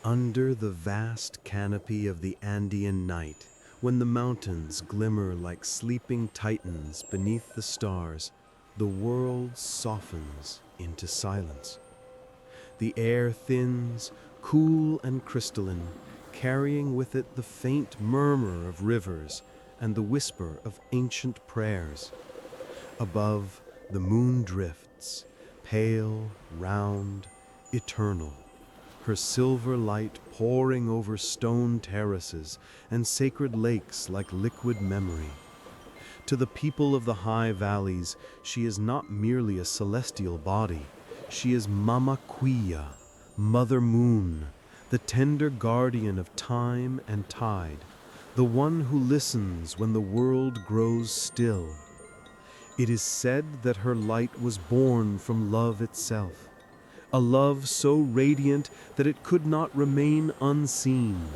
Under the vast canopy of the Andean night, when the mountains glimmer like sleeping titans beneath the stars, the world softens into silence. The air thins, cool and crystalline, carrying with it the faint murmur of rivers and the whisper of ancient prayers. Above, the moon drifts, pale, round, eternal, her silver light pouring over stone terraces and sacred lakes like liquid memory. To the people of the high valleys, she is not merely a celestial body. She is Mama Quilla, Mother Moon, the tender guardian of time and tide, the one who listens when the world grows still. It is said that her light was born from love itself, a love so radiant that it could not remain unseen.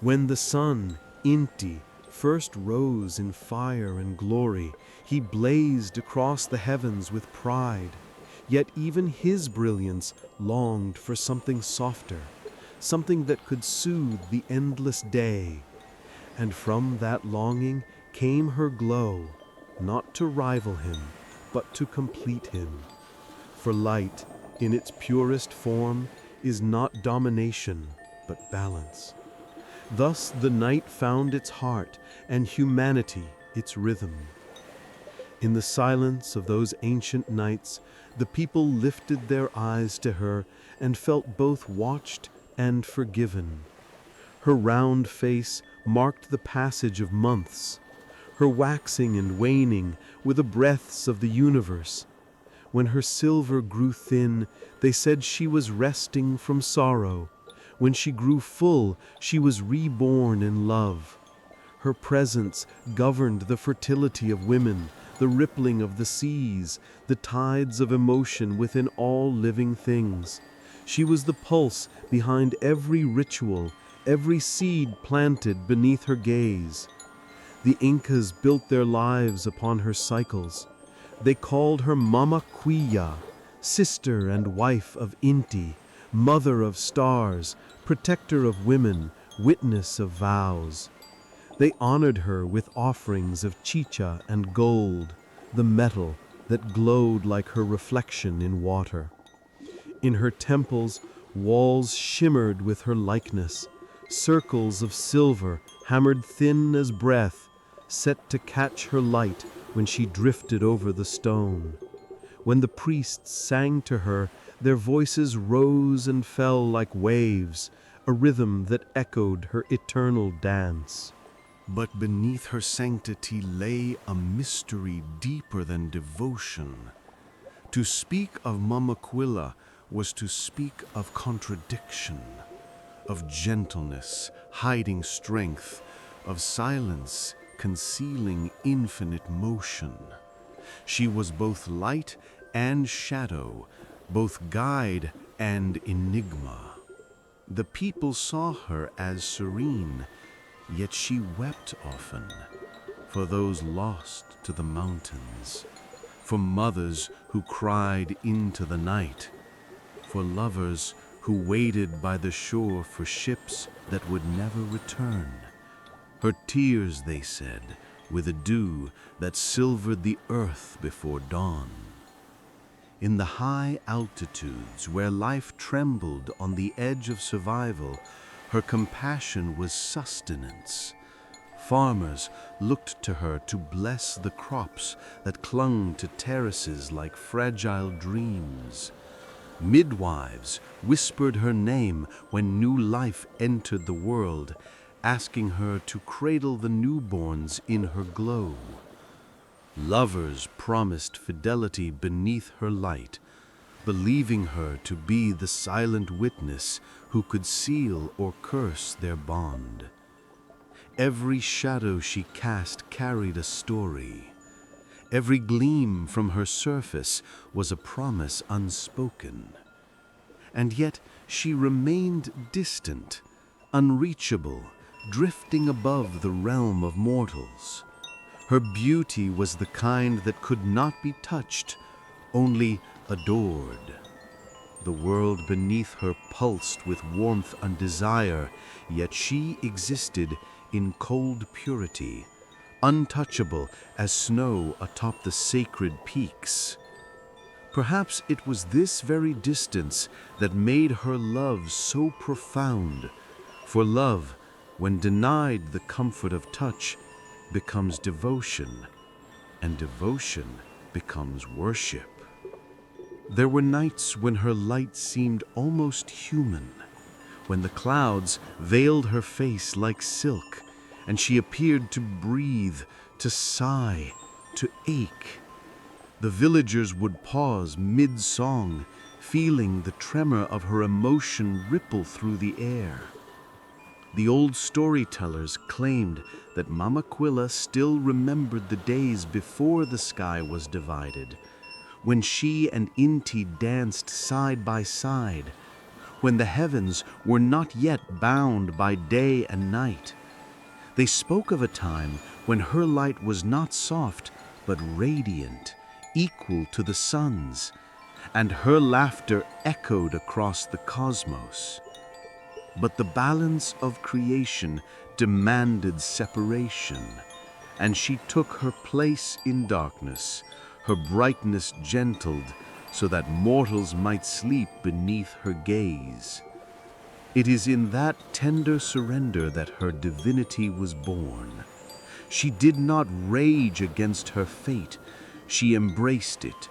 When the sun, Inti, first rose in fire and glory, he blazed across the heavens with pride. Yet even his brilliance longed for something softer, something that could soothe the endless day. And from that longing came her glow, not to rival him, but to complete him. For light, in its purest form, is not domination, but balance. Thus the night found its heart, and humanity its rhythm. In the silence of those ancient nights, the people lifted their eyes to her and felt both watched and forgiven. Her round face marked the passage of months, her waxing and waning were the breaths of the universe. When her silver grew thin, they said she was resting from sorrow. When she grew full, she was reborn in love. Her presence governed the fertility of women, the rippling of the seas, the tides of emotion within all living things. She was the pulse behind every ritual, every seed planted beneath her gaze. The Incas built their lives upon her cycles. They called her Mama Quilla, sister and wife of Inti, mother of stars, protector of women, witness of vows. They honored her with offerings of chicha and gold, the metal that glowed like her reflection in water. In her temples, walls shimmered with her likeness, circles of silver hammered thin as breath, set to catch her light when she drifted over the stone. When the priests sang to her, their voices rose and fell like waves, a rhythm that echoed her eternal dance. But beneath her sanctity lay a mystery deeper than devotion. To speak of Mama Quilla was to speak of contradiction, of gentleness hiding strength, of silence concealing infinite motion. She was both light and shadow, both guide and enigma. The people saw her as serene, yet she wept often, for those lost to the mountains, for mothers who cried into the night, for lovers who waited by the shore for ships that would never return. Her tears, they said, were the dew that silvered the earth before dawn. In the high altitudes where life trembled on the edge of survival, her compassion was sustenance. Farmers looked to her to bless the crops that clung to terraces like fragile dreams. Midwives whispered her name when new life entered the world, asking her to cradle the newborns in her glow. Lovers promised fidelity beneath her light, believing her to be the silent witness who could seal or curse their bond. Every shadow she cast carried a story. Every gleam from her surface was a promise unspoken. And yet she remained distant, unreachable, drifting above the realm of mortals. Her beauty was the kind that could not be touched, only adored. The world beneath her pulsed with warmth and desire, yet she existed in cold purity, untouchable as snow atop the sacred peaks. Perhaps it was this very distance that made her love so profound, for love, when denied the comfort of touch, becomes devotion, and devotion becomes worship. There were nights when her light seemed almost human, when the clouds veiled her face like silk, and she appeared to breathe, to sigh, to ache. The villagers would pause mid-song, feeling the tremor of her emotion ripple through the air. The old storytellers claimed that Mamaquilla still remembered the days before the sky was divided, when she and Inti danced side by side, when the heavens were not yet bound by day and night. They spoke of a time when her light was not soft, but radiant, equal to the sun's, and her laughter echoed across the cosmos. But the balance of creation demanded separation, and she took her place in darkness, her brightness gentled so that mortals might sleep beneath her gaze. It is in that tender surrender that her divinity was born. She did not rage against her fate, she embraced it,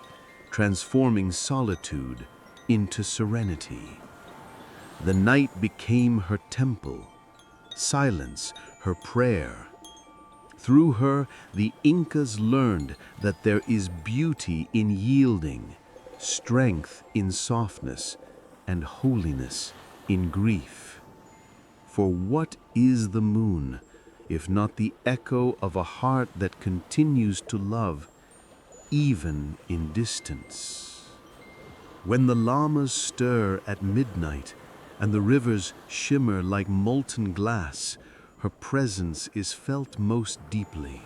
transforming solitude into serenity. The night became her temple, silence her prayer. Through her, the Incas learned that there is beauty in yielding, strength in softness, and holiness in grief. For what is the moon, if not the echo of a heart that continues to love, even in distance? When the llamas stir at midnight and the rivers shimmer like molten glass, her presence is felt most deeply.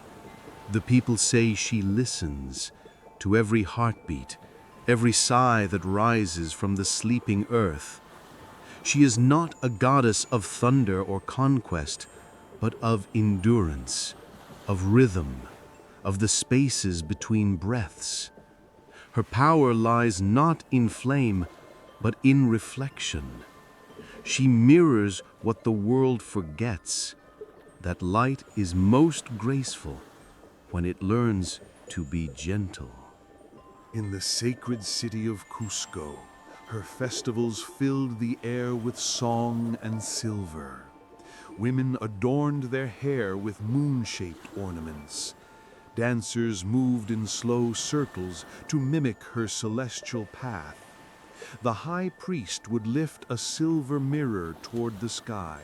The people say she listens to every heartbeat, every sigh that rises from the sleeping earth. She is not a goddess of thunder or conquest, but of endurance, of rhythm, of the spaces between breaths. Her power lies not in flame, but in reflection. She mirrors what the world forgets, that light is most graceful when it learns to be gentle. In the sacred city of Cusco, her festivals filled the air with song and silver. Women adorned their hair with moon-shaped ornaments. Dancers moved in slow circles to mimic her celestial path. The high priest would lift a silver mirror toward the sky,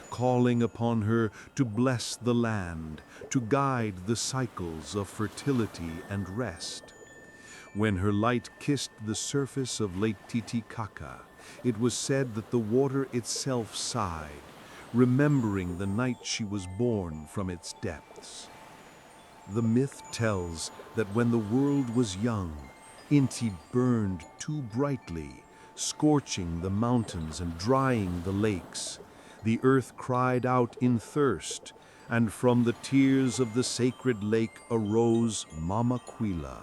calling upon her to bless the land, to guide the cycles of fertility and rest. When her light kissed the surface of Lake Titicaca, it was said that the water itself sighed, remembering the night she was born from its depths. The myth tells that when the world was young, Inti burned too brightly, scorching the mountains and drying the lakes. The earth cried out in thirst, and from the tears of the sacred lake arose Mamaquilla,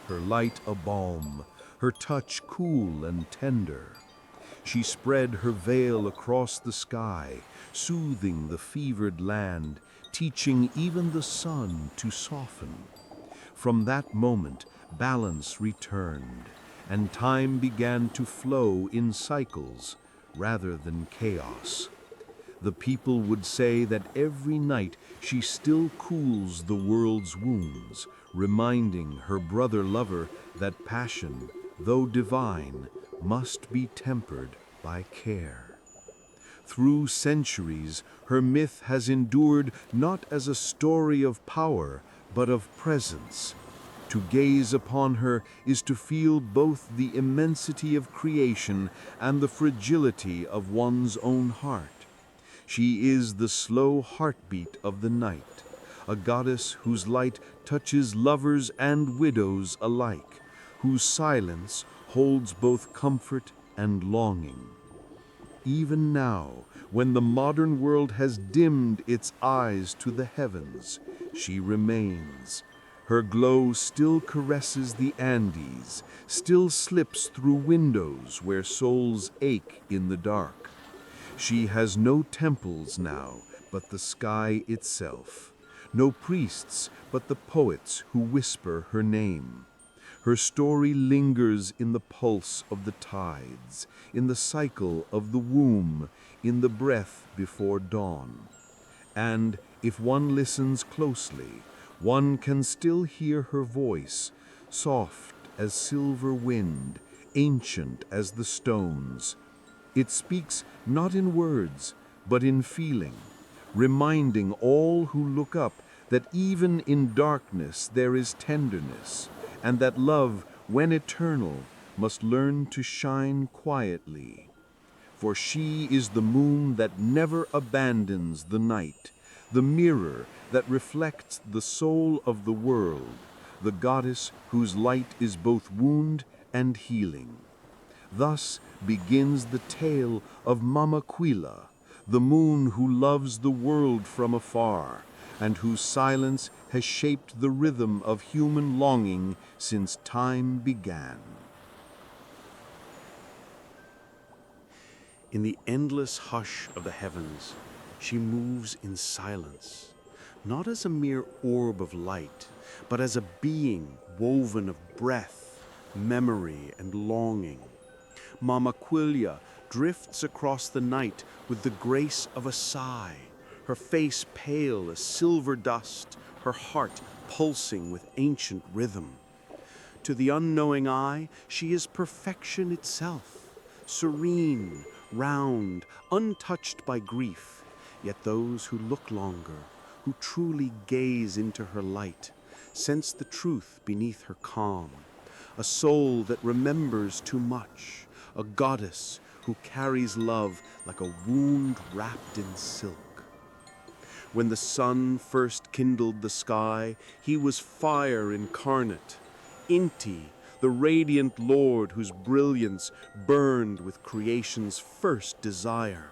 her light a balm, her touch cool and tender. She spread her veil across the sky, soothing the fevered land, teaching even the sun to soften. From that moment, balance returned, and time began to flow in cycles rather than chaos. The people would say that every night she still cools the world's wounds, reminding her brother lover that passion, though divine, must be tempered by care. Through centuries, her myth has endured not as a story of power, but of presence. To gaze upon her is to feel both the immensity of creation and the fragility of one's own heart. She is the slow heartbeat of the night, a goddess whose light touches lovers and widows alike, whose silence holds both comfort and longing. Even now, when the modern world has dimmed its eyes to the heavens, she remains. Her glow still caresses the Andes, still slips through windows where souls ache in the dark. She has no temples now, but the sky itself. No priests, but the poets who whisper her name. Her story lingers in the pulse of the tides, in the cycle of the womb, in the breath before dawn. And if one listens closely, one can still hear her voice, soft as silver wind, ancient as the stones. It speaks not in words, but in feeling, reminding all who look up that even in darkness there is tenderness, and that love, when eternal, must learn to shine quietly. For she is the moon that never abandons the night, the mirror that reflects the soul of the world, the goddess whose light is both wound and healing. Thus begins the tale of Mamaquila, the moon who loves the world from afar, and whose silence has shaped the rhythm of human longing since time began. In the endless hush of the heavens, she moves in silence, not as a mere orb of light, but as a being woven of breath, memory, and longing. Mamaquilla drifts across the night with the grace of a sigh, her face pale as silver dust, her heart pulsing with ancient rhythm. To the unknowing eye, she is perfection itself, serene, round, untouched by grief. Yet those who look longer, who truly gaze into her light, sense the truth beneath her calm. A soul that remembers too much, a goddess who carries love like a wound wrapped in silk. When the sun first kindled the sky, he was fire incarnate. Inti, the radiant lord whose brilliance burned with creation's first desire.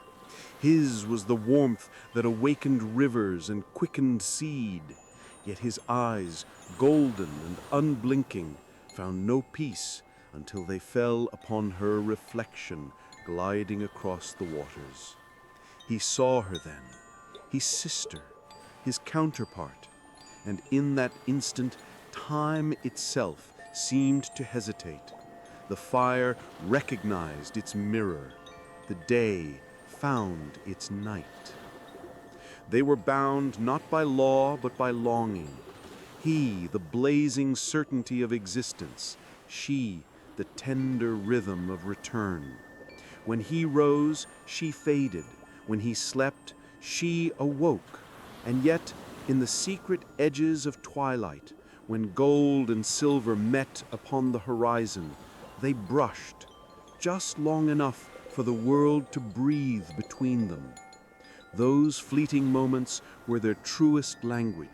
His was the warmth that awakened rivers and quickened seed. Yet his eyes, golden and unblinking, found no peace until they fell upon her reflection gliding across the waters. He saw her then, his sister, his counterpart, and in that instant time itself seemed to hesitate. The fire recognized its mirror. The day found its night. They were bound not by law but by longing. He, the blazing certainty of existence, she, the tender rhythm of return. When he rose, she faded. When he slept, she awoke. And yet, in the secret edges of twilight, when gold and silver met upon the horizon, they brushed, just long enough for the world to breathe between them. Those fleeting moments were their truest language.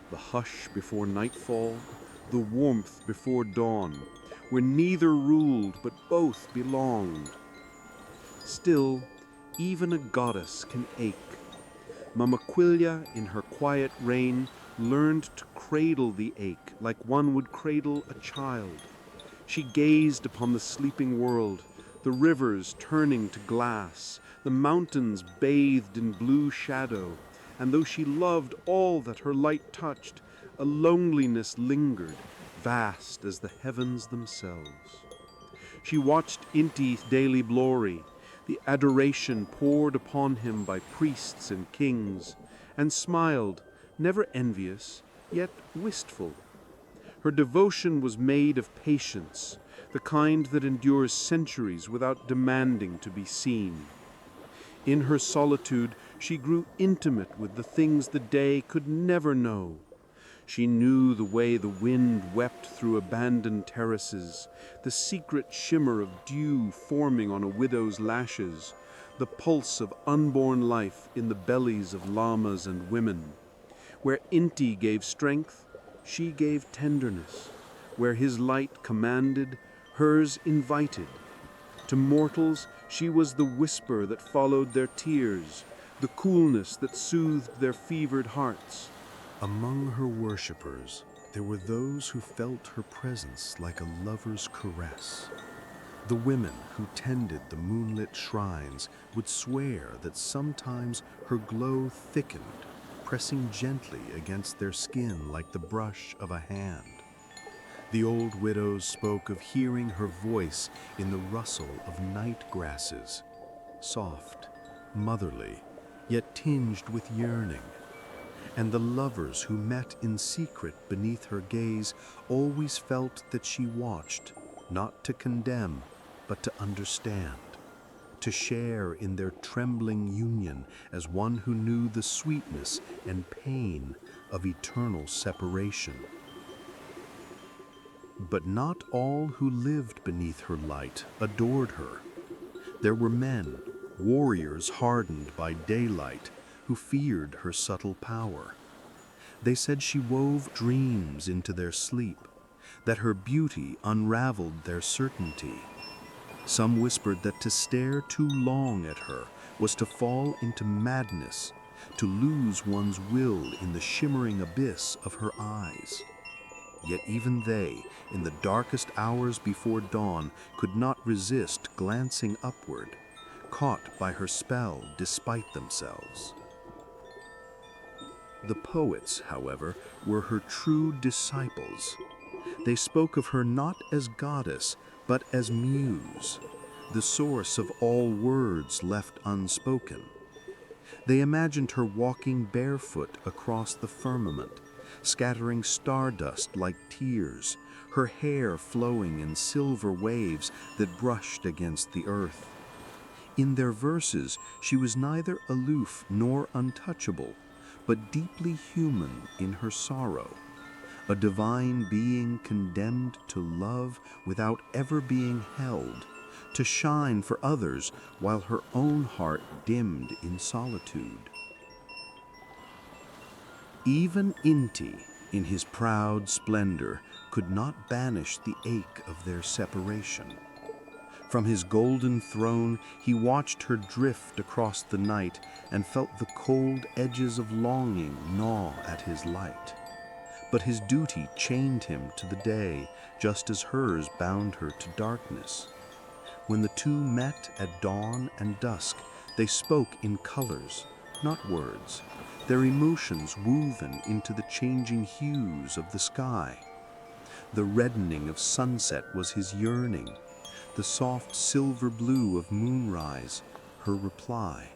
The hush before nightfall, the warmth before dawn, where neither ruled but both belonged. Still, even a goddess can ache. Mamaquilla, in her quiet reign, learned to cradle the ache like one would cradle a child. She gazed upon the sleeping world, the rivers turning to glass, the mountains bathed in blue shadow, and though she loved all that her light touched, a loneliness lingered, vast as the heavens themselves. She watched Inti's daily glory, the adoration poured upon him by priests and kings, and smiled, never envious, yet wistful. Her devotion was made of patience, the kind that endures centuries without demanding to be seen. In her solitude, she grew intimate with the things the day could never know. She knew the way the wind wept through abandoned terraces, the secret shimmer of dew forming on a widow's lashes, the pulse of unborn life in the bellies of llamas and women. Where Inti gave strength, she gave tenderness. Where his light commanded, hers invited. To mortals, she was the whisper that followed their tears, the coolness that soothed their fevered hearts. Among her worshippers, there were those who felt her presence like a lover's caress. The women who tended the moonlit shrines would swear that sometimes her glow thickened, pressing gently against their skin like the brush of a hand. The old widows spoke of hearing her voice in the rustle of night grasses, soft, motherly, yet tinged with yearning. And the lovers who met in secret beneath her gaze always felt that she watched, not to condemn, but to understand, to share in their trembling union as one who knew the sweetness and pain of eternal separation. But not all who lived beneath her light adored her. There were men, warriors hardened by daylight, who feared her subtle power. They said she wove dreams into their sleep, that her beauty unraveled their certainty. Some whispered that to stare too long at her was to fall into madness, to lose one's will in the shimmering abyss of her eyes. Yet even they, in the darkest hours before dawn, could not resist glancing upward, caught by her spell despite themselves. The poets, however, were her true disciples. They spoke of her not as goddess, but as muse, the source of all words left unspoken. They imagined her walking barefoot across the firmament, scattering stardust like tears, her hair flowing in silver waves that brushed against the earth. In their verses, she was neither aloof nor untouchable, but deeply human in her sorrow, a divine being condemned to love without ever being held, to shine for others while her own heart dimmed in solitude. Even Inti, in his proud splendor, could not banish the ache of their separation. From his golden throne, he watched her drift across the night and felt the cold edges of longing gnaw at his light. But his duty chained him to the day, just as hers bound her to darkness. When the two met at dawn and dusk, they spoke in colors, not words, their emotions woven into the changing hues of the sky. The reddening of sunset was his yearning, the soft silver blue of moonrise, her reply.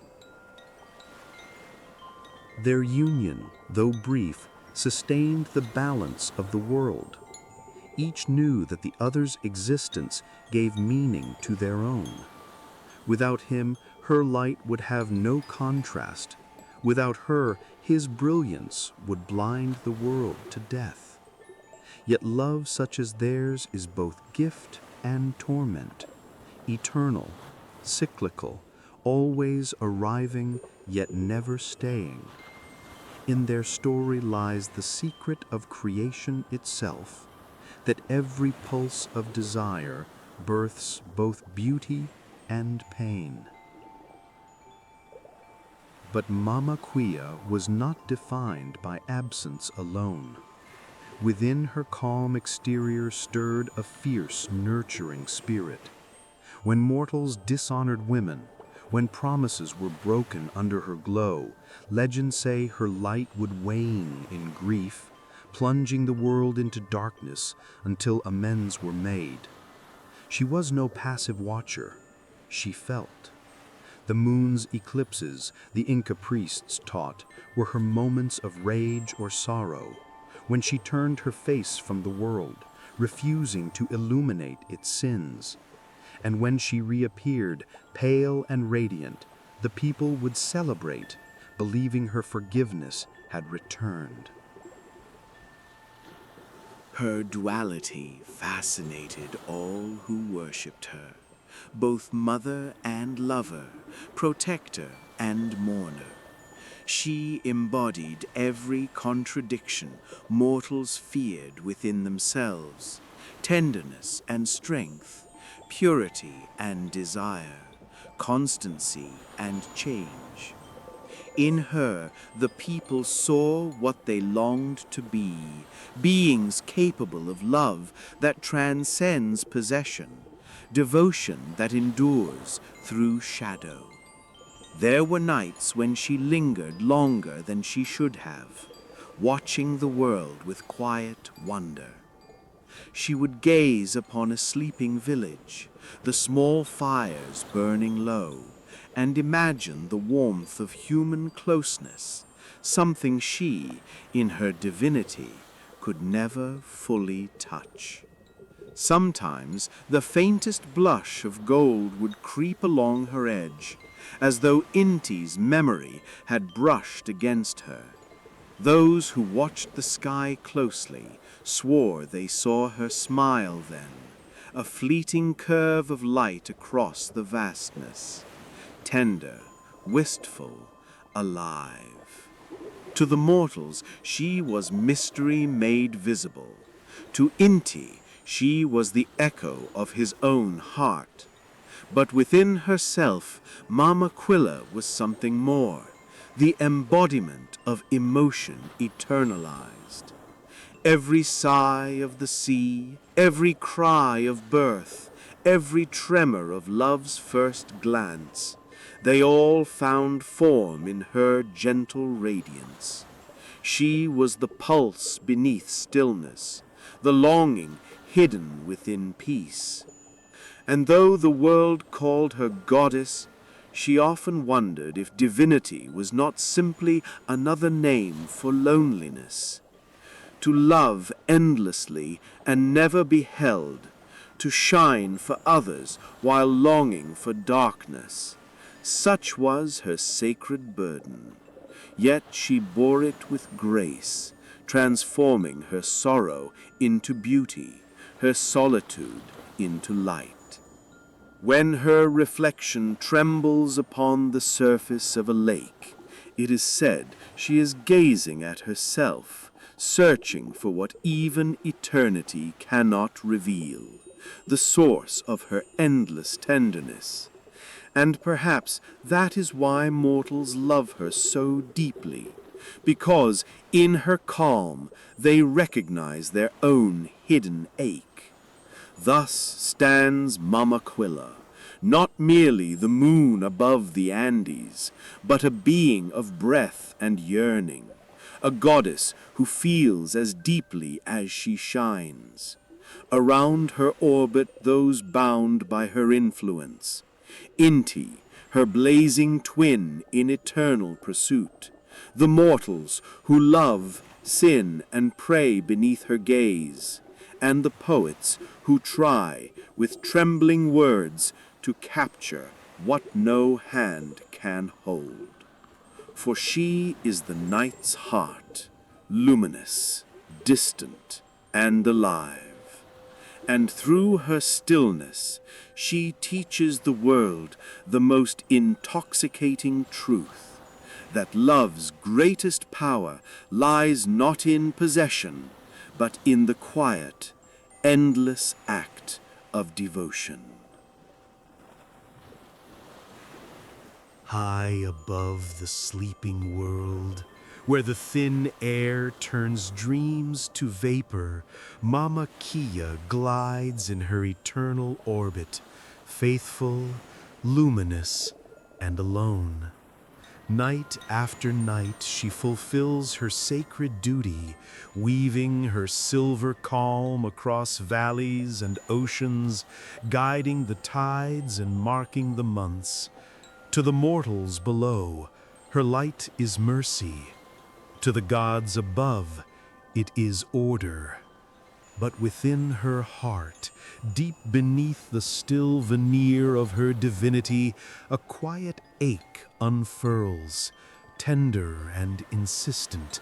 Their union, though brief, sustained the balance of the world. Each knew that the other's existence gave meaning to their own. Without him, her light would have no contrast. Without her, his brilliance would blind the world to death. Yet love such as theirs is both gift and torment, eternal, cyclical, always arriving yet never staying. In their story lies the secret of creation itself, that every pulse of desire births both beauty and pain. But Mama Quia was not defined by absence alone. Within her calm exterior stirred a fierce, nurturing spirit. When mortals dishonored women, when promises were broken under her glow, legends say her light would wane in grief, plunging the world into darkness until amends were made. She was no passive watcher. She felt. The moon's eclipses, the Inca priests taught, were her moments of rage or sorrow, when she turned her face from the world, refusing to illuminate its sins. And when she reappeared, pale and radiant, the people would celebrate, believing her forgiveness had returned. Her duality fascinated all who worshipped her, both mother and lover, protector and mourner. She embodied every contradiction mortals feared within themselves, tenderness and strength, purity and desire, constancy and change. In her, the people saw what they longed to be, beings capable of love that transcends possession, devotion that endures through shadow. There were nights when she lingered longer than she should have, watching the world with quiet wonder. She would gaze upon a sleeping village, the small fires burning low, and imagine the warmth of human closeness, something she, in her divinity, could never fully touch. Sometimes the faintest blush of gold would creep along her edge, as though Inti's memory had brushed against her. Those who watched the sky closely swore they saw her smile then, a fleeting curve of light across the vastness, tender, wistful, alive. To the mortals, she was mystery made visible. To Inti, she was the echo of his own heart. But within herself, Mama Quilla was something more, the embodiment of emotion eternalized. Every sigh of the sea, every cry of birth, every tremor of love's first glance, they all found form in her gentle radiance. She was the pulse beneath stillness, the longing hidden within peace. And though the world called her goddess, she often wondered if divinity was not simply another name for loneliness. To love endlessly and never be held, to shine for others while longing for darkness. Such was her sacred burden. Yet she bore it with grace, transforming her sorrow into beauty, her solitude into light. When her reflection trembles upon the surface of a lake, it is said she is gazing at herself, searching for what even eternity cannot reveal, the source of her endless tenderness. And perhaps that is why mortals love her so deeply, because in her calm they recognize their own hidden ache. Thus stands Mama Quilla, not merely the moon above the Andes, but a being of breath and yearning, a goddess who feels as deeply as she shines. Around her orbit those bound by her influence, Inti, her blazing twin in eternal pursuit, the mortals who love, sin, and pray beneath her gaze, and the poets who try, with trembling words, to capture what no hand can hold. For she is the night's heart, luminous, distant, and alive. And through her stillness, she teaches the world the most intoxicating truth, that love's greatest power lies not in possession, but in the quiet, endless act of devotion. High above the sleeping world, where the thin air turns dreams to vapor, Mama Kia glides in her eternal orbit, faithful, luminous, and alone. Night after night she fulfills her sacred duty, weaving her silver calm across valleys and oceans, guiding the tides and marking the months. To the mortals below, her light is mercy. To the gods above, it is order. But within her heart, deep beneath the still veneer of her divinity, a quiet ache unfurls, tender and insistent.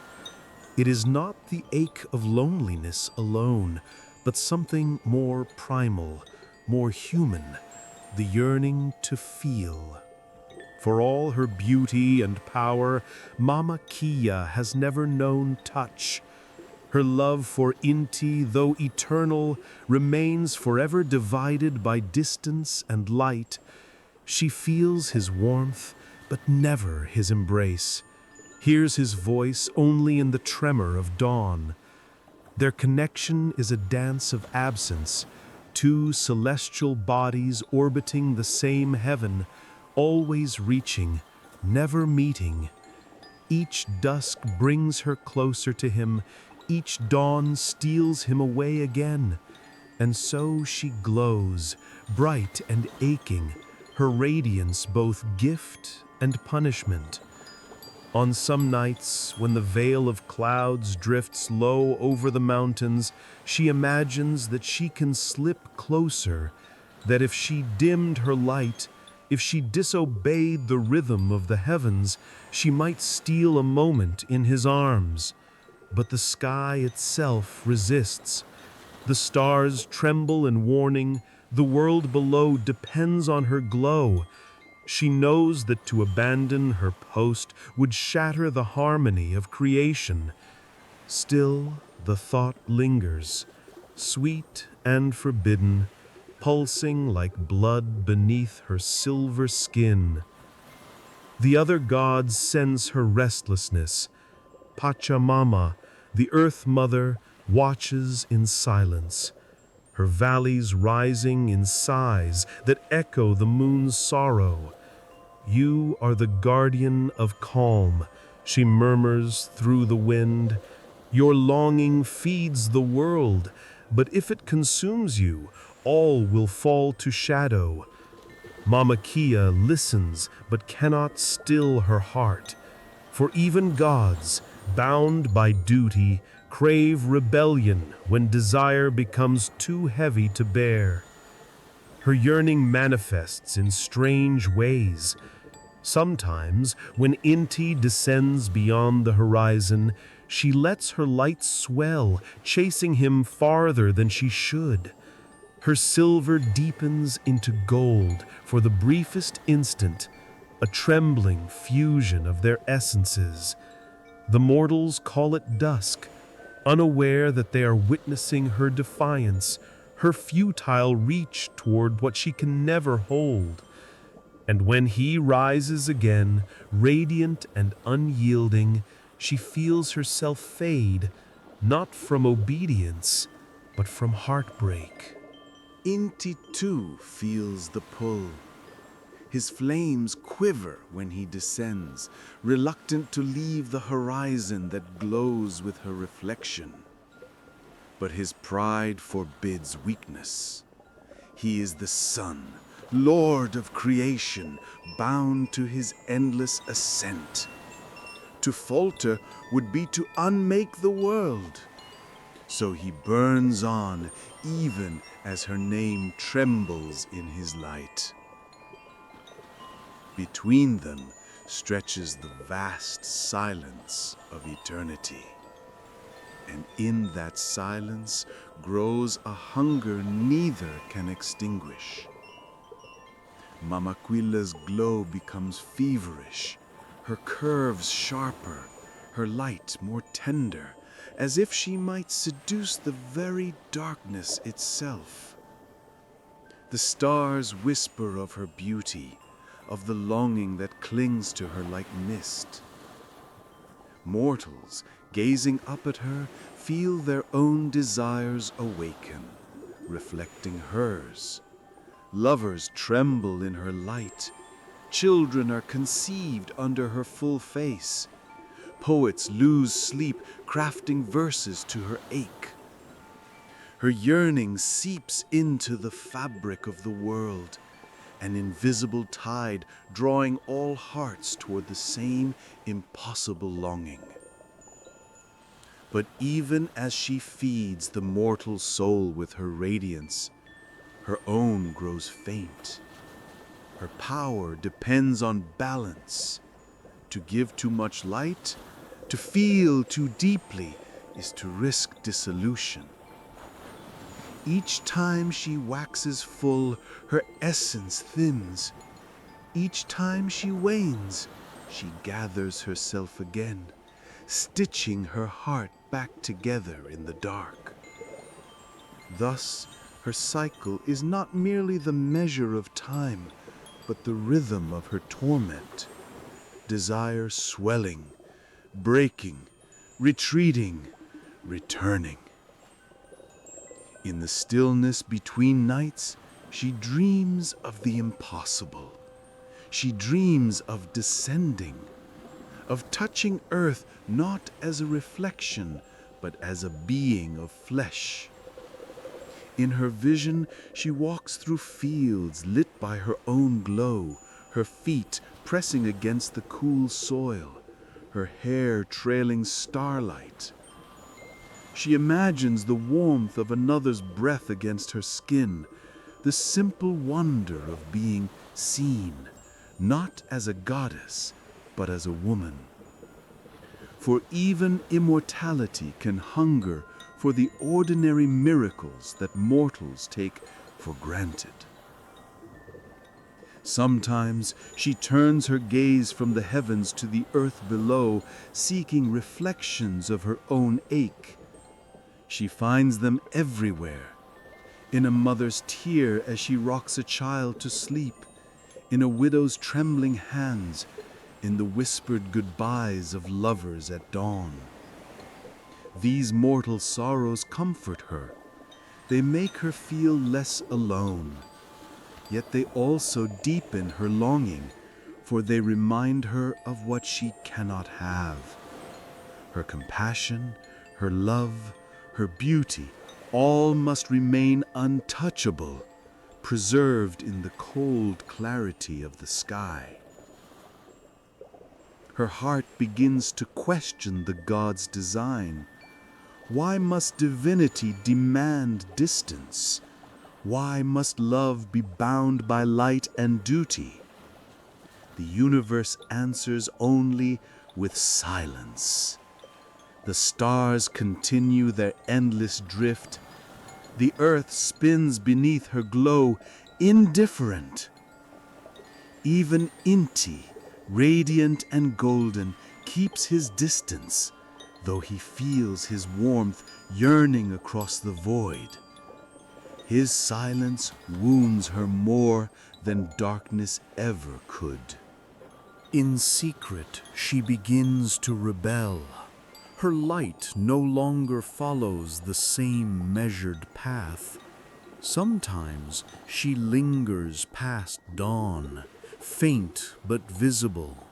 It is not the ache of loneliness alone, but something more primal, more human, the yearning to feel. For all her beauty and power, Mama Kia has never known touch. Her love for Inti, though eternal, remains forever divided by distance and light. She feels his warmth, but never his embrace. Hears his voice only in the tremor of dawn. Their connection is a dance of absence, two celestial bodies orbiting the same heaven, always reaching, never meeting. Each dusk brings her closer to him, each dawn steals him away again. And so she glows, bright and aching, her radiance both gift and punishment. On some nights, when the veil of clouds drifts low over the mountains, she imagines that she can slip closer, that if she dimmed her light, if she disobeyed the rhythm of the heavens, she might steal a moment in his arms. But the sky itself resists. The stars tremble in warning, the world below depends on her glow. She knows that to abandon her post would shatter the harmony of creation. Still, the thought lingers, sweet and forbidden, pulsing like blood beneath her silver skin. The other gods sense her restlessness. Pachamama, the Earth Mother, watches in silence, her valleys rising in sighs that echo the moon's sorrow. You are the guardian of calm, she murmurs through the wind. Your longing feeds the world, but if it consumes you, all will fall to shadow. Mama Kia listens but cannot still her heart, for even gods, bound by duty, crave rebellion when desire becomes too heavy to bear. Her yearning manifests in strange ways. Sometimes, when Inti descends beyond the horizon, she lets her light swell, chasing him farther than she should. Her silver deepens into gold for the briefest instant, a trembling fusion of their essences. The mortals call it dusk, unaware that they are witnessing her defiance, her futile reach toward what she can never hold. And when he rises again, radiant and unyielding, she feels herself fade, not from obedience, but from heartbreak. Inti too feels the pull. His flames quiver when he descends, reluctant to leave the horizon that glows with her reflection. But his pride forbids weakness. He is the sun, Lord of creation, bound to his endless ascent. To falter would be to unmake the world. So he burns on, even as her name trembles in his light. Between them stretches the vast silence of eternity. And in that silence grows a hunger neither can extinguish. Mamaquilla's glow becomes feverish, her curves sharper, her light more tender, as if she might seduce the very darkness itself. The stars whisper of her beauty, of the longing that clings to her like mist. Mortals, gazing up at her, feel their own desires awaken, reflecting hers. Lovers tremble in her light. Children are conceived under her full face. Poets lose sleep crafting verses to her ache. Her yearning seeps into the fabric of the world, an invisible tide drawing all hearts toward the same impossible longing. But even as she feeds the mortal soul with her radiance, her own grows faint. Her power depends on balance. To give too much light, to feel too deeply, is to risk dissolution. Each time she waxes full, her essence thins. Each time she wanes, she gathers herself again, stitching her heart back together in the dark. Thus, her cycle is not merely the measure of time, but the rhythm of her torment. Desire swelling, breaking, retreating, returning. In the stillness between nights, she dreams of the impossible. She dreams of descending, of touching earth not as a reflection, but as a being of flesh. In her vision, she walks through fields lit by her own glow, her feet pressing against the cool soil, her hair trailing starlight. She imagines the warmth of another's breath against her skin, the simple wonder of being seen, not as a goddess, but as a woman. For even immortality can hunger for the ordinary miracles that mortals take for granted. Sometimes she turns her gaze from the heavens to the earth below, seeking reflections of her own ache. She finds them everywhere, in a mother's tear as she rocks a child to sleep, in a widow's trembling hands, in the whispered goodbyes of lovers at dawn. These mortal sorrows comfort her. They make her feel less alone. Yet they also deepen her longing, for they remind her of what she cannot have. Her compassion, her love, her beauty, all must remain untouchable, preserved in the cold clarity of the sky. Her heart begins to question the god's design. Why must divinity demand distance? Why must love be bound by light and duty? The universe answers only with silence. The stars continue their endless drift. The earth spins beneath her glow, indifferent. Even Inti, radiant and golden, keeps his distance, though he feels his warmth yearning across the void. His silence wounds her more than darkness ever could. In secret, she begins to rebel. Her light no longer follows the same measured path. Sometimes she lingers past dawn, faint but visible,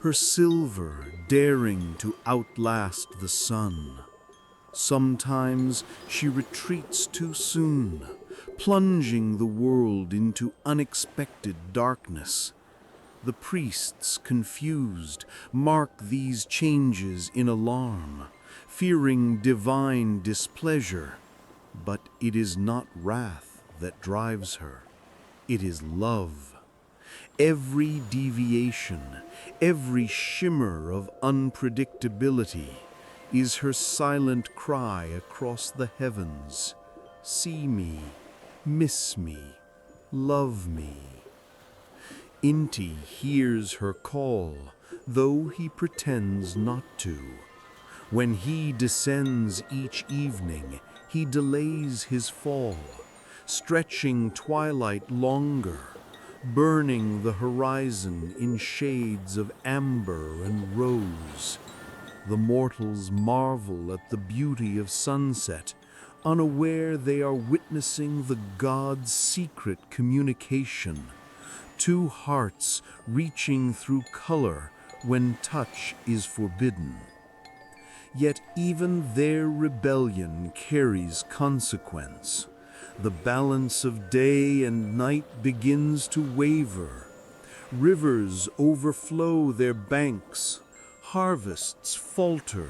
her silver daring to outlast the sun. Sometimes she retreats too soon, plunging the world into unexpected darkness. The priests, confused, mark these changes in alarm, fearing divine displeasure. But it is not wrath that drives her. It is love. Every deviation, every shimmer of unpredictability is her silent cry across the heavens. See me, miss me, love me. Inti hears her call, though he pretends not to. When he descends each evening, he delays his fall, stretching twilight longer, burning the horizon in shades of amber and rose. The mortals marvel at the beauty of sunset, unaware they are witnessing the god's secret communication. Two hearts reaching through color when touch is forbidden. Yet even their rebellion carries consequence. The balance of day and night begins to waver. Rivers overflow their banks. Harvests falter.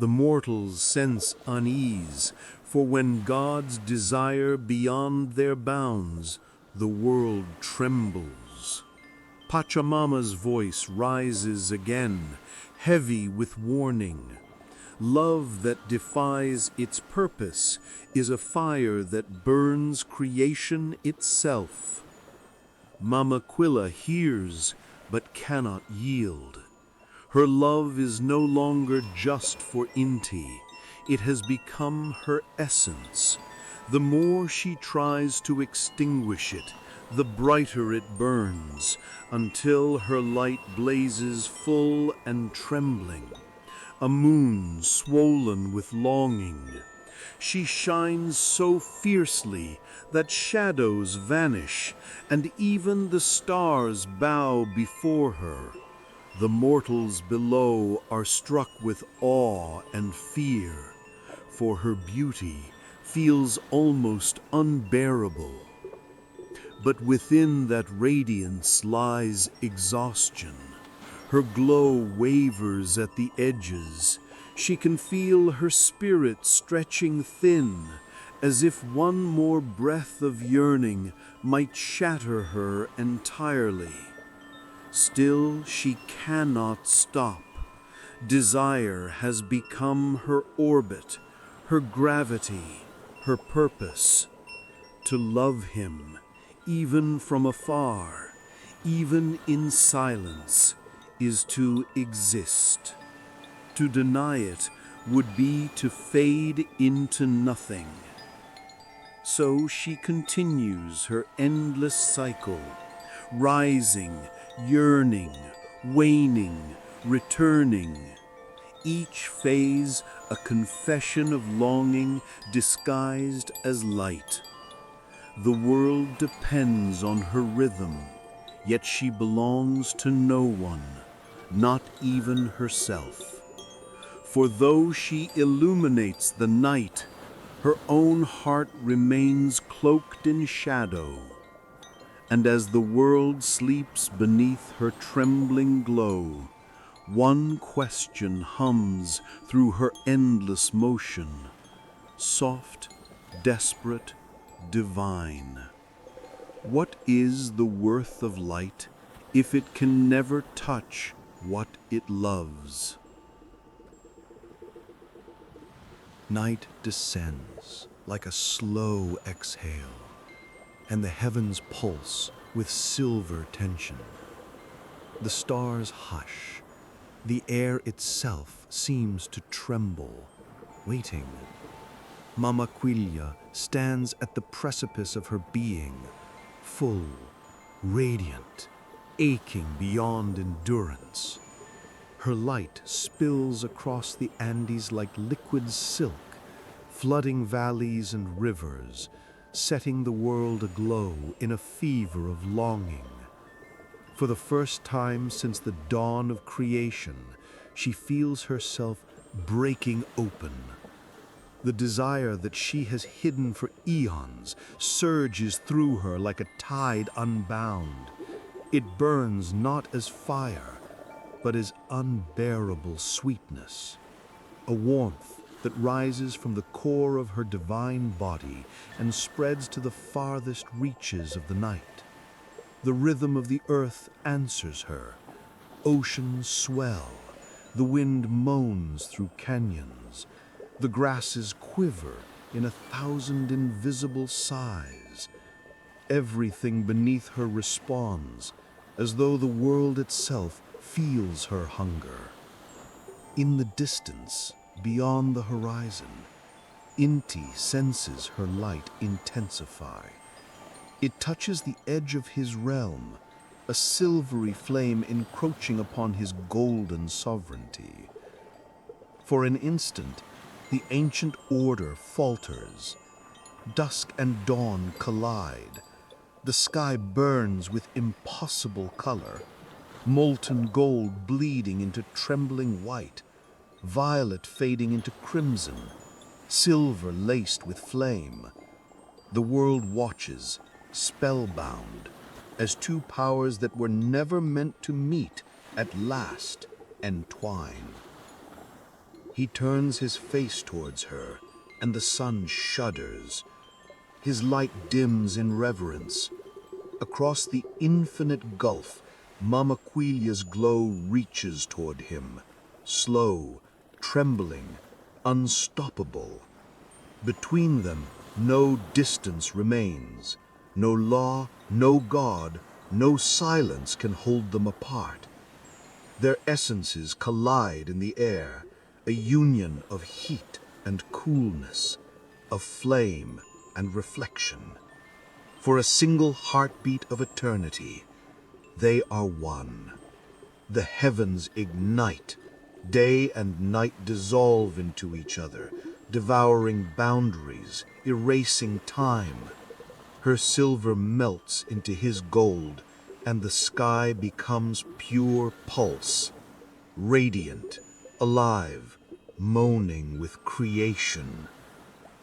The mortals sense unease, for when gods desire beyond their bounds, the world trembles. Pachamama's voice rises again, heavy with warning. Love that defies its purpose is a fire that burns creation itself. Mama Quilla hears but cannot yield. Her love is no longer just for Inti. It has become her essence. The more she tries to extinguish it, the brighter it burns, until her light blazes full and trembling. A moon swollen with longing. She shines so fiercely that shadows vanish, and even the stars bow before her. The mortals below are struck with awe and fear, for her beauty feels almost unbearable. But within that radiance lies exhaustion. Her glow wavers at the edges. She can feel her spirit stretching thin, as if one more breath of yearning might shatter her entirely. Still, she cannot stop. Desire has become her orbit, her gravity, her purpose. To love him, even from afar, even in silence, is to exist. To deny it would be to fade into nothing. So she continues her endless cycle, rising, yearning, waning, returning. Each phase a confession of longing disguised as light. The world depends on her rhythm, yet she belongs to no one, not even herself. For though she illuminates the night, her own heart remains cloaked in shadow. And as the world sleeps beneath her trembling glow, one question hums through her endless motion, soft, desperate, divine. What is the worth of light if it can never touch what it loves? Night descends like a slow exhale, and the heavens pulse with silver tension. The stars hush. The air itself seems to tremble, waiting. Mama Quilla stands at the precipice of her being, full, radiant, aching beyond endurance. Her light spills across the Andes like liquid silk, flooding valleys and rivers, setting the world aglow in a fever of longing. For the first time since the dawn of creation, she feels herself breaking open. The desire that she has hidden for eons surges through her like a tide unbound. It burns not as fire, but as unbearable sweetness, a warmth that rises from the core of her divine body and spreads to the farthest reaches of the night. The rhythm of the earth answers her. Oceans swell, the wind moans through canyons, the grasses quiver in 1,000 invisible sighs. Everything beneath her responds, as though the world itself feels her hunger. In the distance, beyond the horizon, Inti senses her light intensify. It touches the edge of his realm, a silvery flame encroaching upon his golden sovereignty. For an instant, the ancient order falters. Dusk and dawn collide. The sky burns with impossible color, molten gold bleeding into trembling white, violet fading into crimson, silver laced with flame. The world watches, spellbound, as two powers that were never meant to meet at last entwine. He turns his face towards her, and the sun shudders. His light dims in reverence. Across the infinite gulf, Mama Quilla's glow reaches toward him, slow, trembling, unstoppable. Between them, no distance remains. No law, no God, no silence can hold them apart. Their essences collide in the air, a union of heat and coolness, of flame and reflection. For a single heartbeat of eternity, they are one. The heavens ignite, day and night dissolve into each other, devouring boundaries, erasing time. Her silver melts into his gold, and the sky becomes pure pulse, radiant, alive, moaning with creation.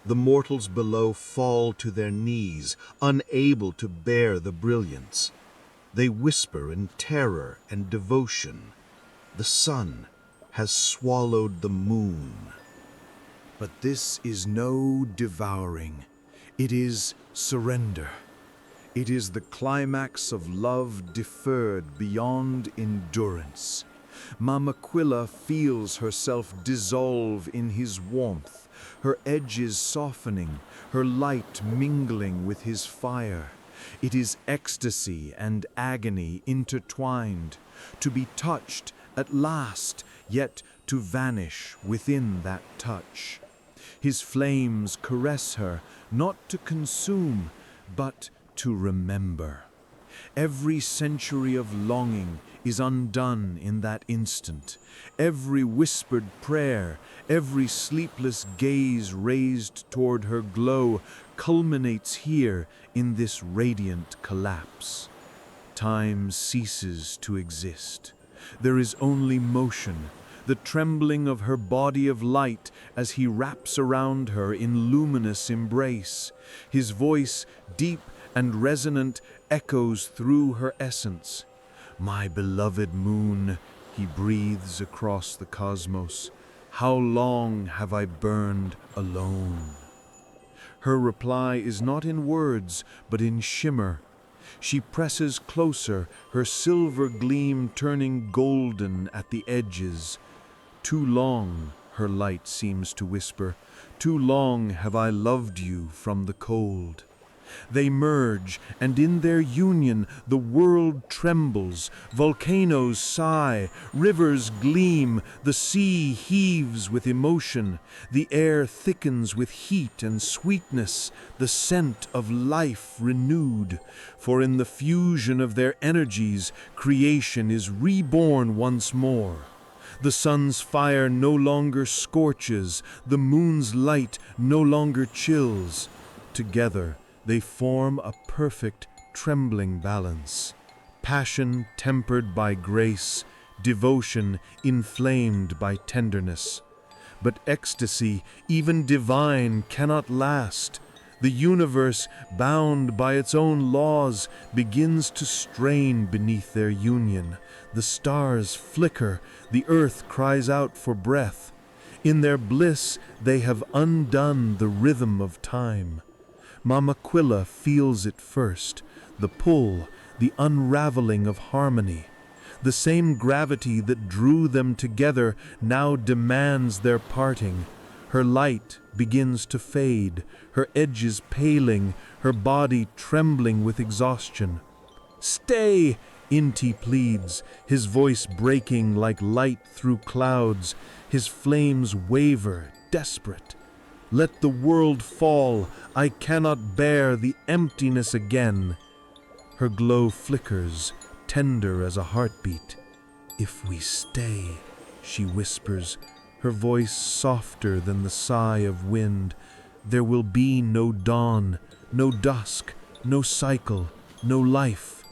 The mortals below fall to their knees, unable to bear the brilliance. They whisper in terror and devotion. The sun has swallowed the moon. But this is no devouring. It is surrender. It is the climax of love deferred beyond endurance. Mamaquilla feels herself dissolve in his warmth, her edges softening, her light mingling with his fire. It is ecstasy and agony intertwined, to be touched at last, yet to vanish within that touch. His flames caress her, not to consume, but to remember. Every century of longing is undone in that instant. Every whispered prayer, every sleepless gaze raised toward her glow culminates here in this radiant collapse. Time ceases to exist. There is only motion, the trembling of her body of light as he wraps around her in luminous embrace. His voice, deep and resonant, echoes through her essence. "My beloved moon," he breathes across the cosmos, "how long have I burned alone?" Her reply is not in words, but in shimmer. She presses closer, her silver gleam turning golden at the edges. "Too long," her light seems to whisper, "too long have I loved you from the cold." They merge, and in their union the world trembles, volcanoes sigh, rivers gleam, the sea heaves with emotion, the air thickens with heat and sweetness, the scent of life renewed. For in the fusion of their energies, creation is reborn once more. The sun's fire no longer scorches, the moon's light no longer chills. Together, they form a perfect, trembling balance. Passion tempered by grace, devotion inflamed by tenderness. But ecstasy, even divine, cannot last. The universe, bound by its own laws, begins to strain beneath their union. The stars flicker, the earth cries out for breath. In their bliss, they have undone the rhythm of time. Mamaquilla feels it first, the pull, the unraveling of harmony. The same gravity that drew them together now demands their parting. Her light begins to fade, her edges paling, her body trembling with exhaustion. "Stay!" Inti pleads, his voice breaking like light through clouds. His flames waver, desperate. "Let the world fall. I cannot bear the emptiness again." Her glow flickers, tender as a heartbeat. "If we stay," she whispers, her voice softer than the sigh of wind, "there will be no dawn, no dusk, no cycle, no life.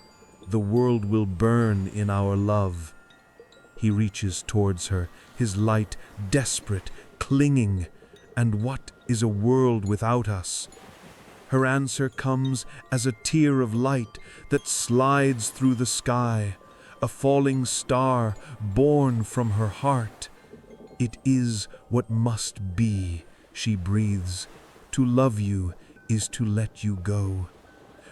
The world will burn in our love." He reaches towards her, his light desperate, clinging. "And what is a world without us?" Her answer comes as a tear of light that slides through the sky, a falling star born from her heart. "It is what must be," she breathes. "To love you is to let you go."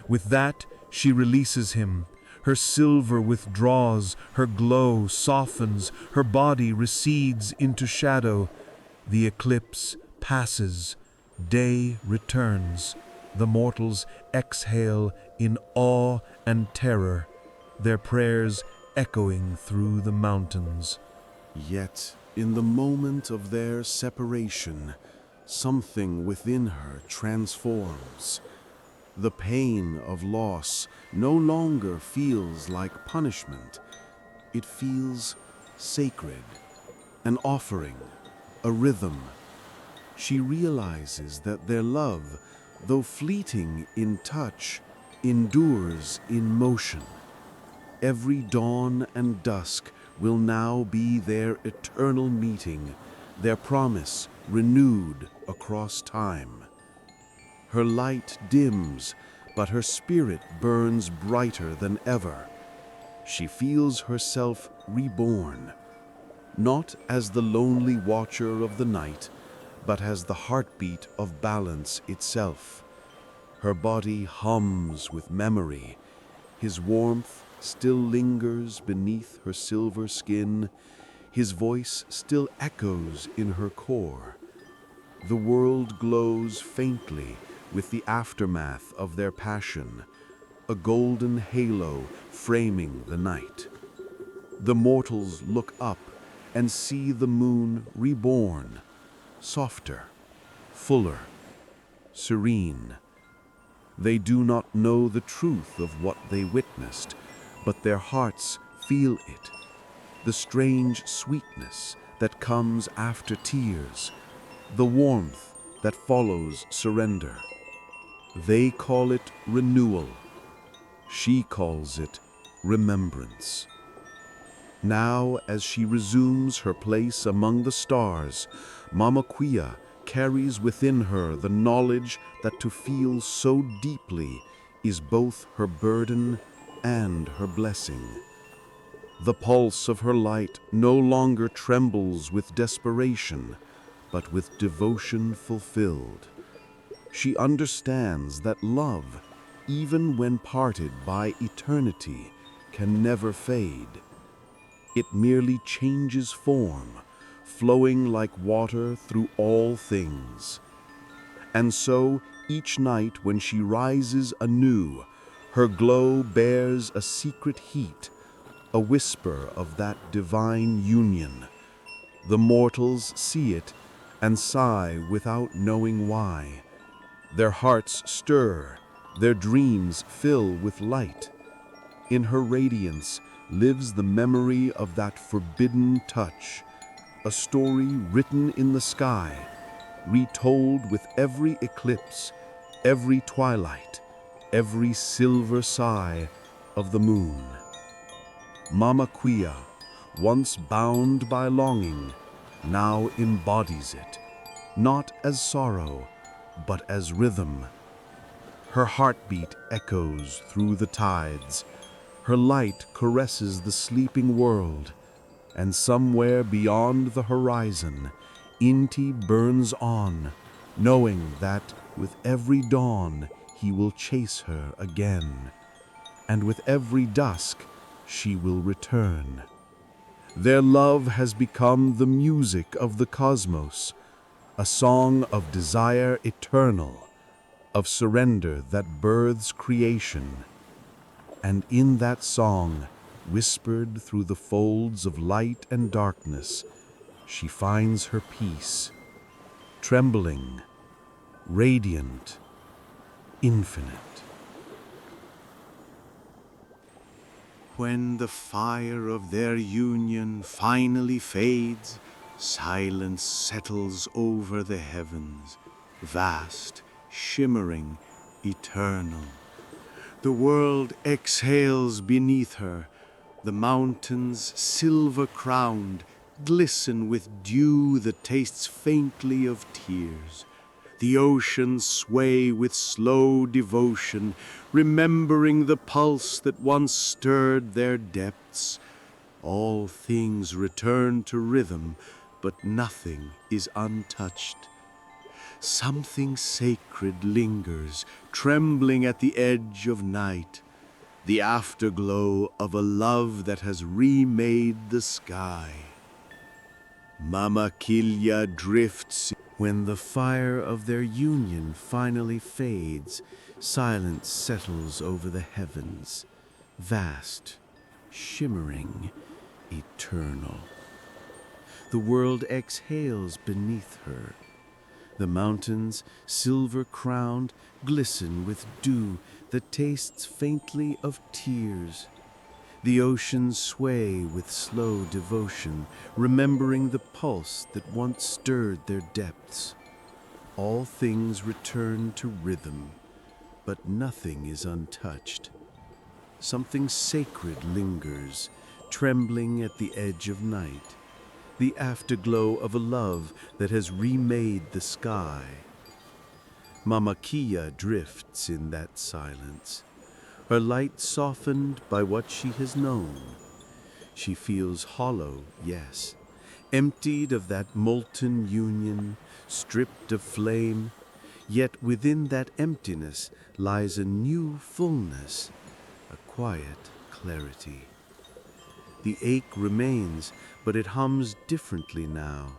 With that, she releases him. Her silver withdraws, her glow softens, her body recedes into shadow. The eclipse passes, day returns. The mortals exhale in awe and terror. Their prayers echoing through the mountains. Yet, in the moment of their separation, something within her transforms. The pain of loss no longer feels like punishment. It feels sacred, an offering, a rhythm. She realizes that their love, though fleeting in touch, endures in motion. Every dawn and dusk will now be their eternal meeting, their promise renewed across time. Her light dims, but her spirit burns brighter than ever. She feels herself reborn, not as the lonely watcher of the night, but as the heartbeat of balance itself. Her body hums with memory. His warmth still lingers beneath her silver skin. His voice still echoes in her core. The world glows faintly with the aftermath of their passion, a golden halo framing the night. The mortals look up and see the moon reborn, softer, fuller, serene. They do not know the truth of what they witnessed, but their hearts feel it, the strange sweetness that comes after tears, the warmth that follows surrender. They call it renewal. She calls it remembrance. Now, as she resumes her place among the stars, Mama Quia carries within her the knowledge that to feel so deeply is both her burden and her blessing. The pulse of her light no longer trembles with desperation, but with devotion fulfilled. She understands that love, even when parted by eternity, can never fade. It merely changes form, flowing like water through all things. And so, each night when she rises anew, her glow bears a secret heat, a whisper of that divine union. The mortals see it and sigh without knowing why. Their hearts stir, their dreams fill with light. In her radiance lives the memory of that forbidden touch, a story written in the sky, retold with every eclipse, every twilight, every silver sigh of the moon. Mama Quia, once bound by longing, now embodies it, not as sorrow, but as rhythm. Her heartbeat echoes through the tides. Her light caresses the sleeping world, and somewhere beyond the horizon, Inti burns on, knowing that with every dawn he will chase her again, and with every dusk she will return. Their love has become the music of the cosmos, a song of desire eternal, of surrender that births creation. And in that song, whispered through the folds of light and darkness, she finds her peace, trembling, radiant, infinite. When the fire of their union finally fades, silence settles over the heavens, vast, shimmering, eternal. The world exhales beneath her. The mountains, silver-crowned, glisten with dew that tastes faintly of tears. The oceans sway with slow devotion, remembering the pulse that once stirred their depths. All things return to rhythm, but nothing is untouched. Something sacred lingers, trembling at the edge of night, the afterglow of a love that has remade the sky. Mama Quia drifts. When the fire of their union finally fades, silence settles over the heavens, vast, shimmering, eternal. The world exhales beneath her. The mountains, silver-crowned, glisten with dew that tastes faintly of tears. The oceans sway with slow devotion, remembering the pulse that once stirred their depths. All things return to rhythm, but nothing is untouched. Something sacred lingers, trembling at the edge of night, the afterglow of a love that has remade the sky. Mama Kia drifts in that silence, her light softened by what she has known. She feels hollow, yes, emptied of that molten union, stripped of flame, yet within that emptiness lies a new fullness, a quiet clarity. The ache remains, but it hums differently now,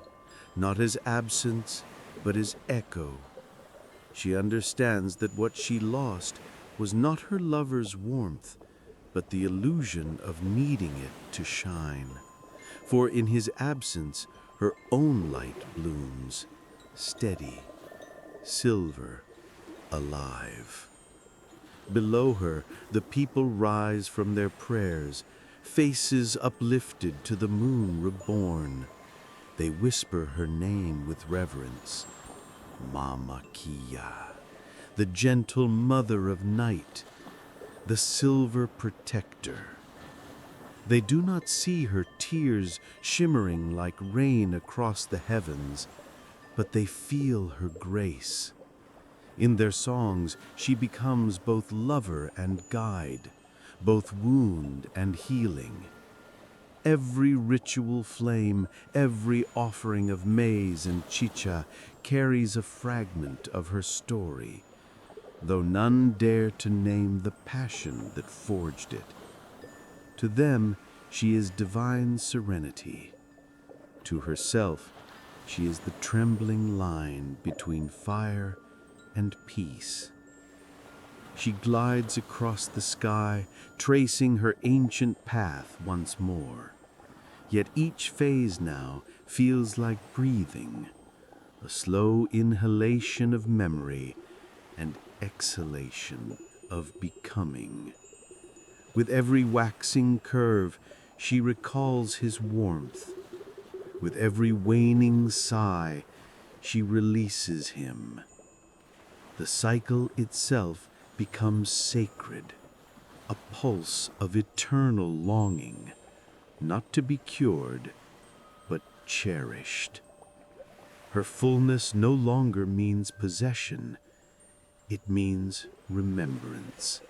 not as absence, but as echo. She understands that what she lost was not her lover's warmth, but the illusion of needing it to shine. For in his absence, her own light blooms, steady, silver, alive. Below her, the people rise from their prayers, faces uplifted to the moon reborn. They whisper her name with reverence, Mama Kia, the gentle mother of night, the silver protector. They do not see her tears shimmering like rain across the heavens, but they feel her grace. In their songs, she becomes both lover and guide, both wound and healing. Every ritual flame, every offering of maize and chicha carries a fragment of her story, though none dare to name the passion that forged it. To them, she is divine serenity. To herself, she is the trembling line between fire and peace. She glides across the sky, tracing her ancient path once more. Yet each phase now feels like breathing, a slow inhalation of memory and exhalation of becoming. With every waxing curve, she recalls his warmth. With every waning sigh, she releases him. The cycle itself becomes sacred, a pulse of eternal longing, not to be cured, but cherished. Her fullness no longer means possession, it means remembrance.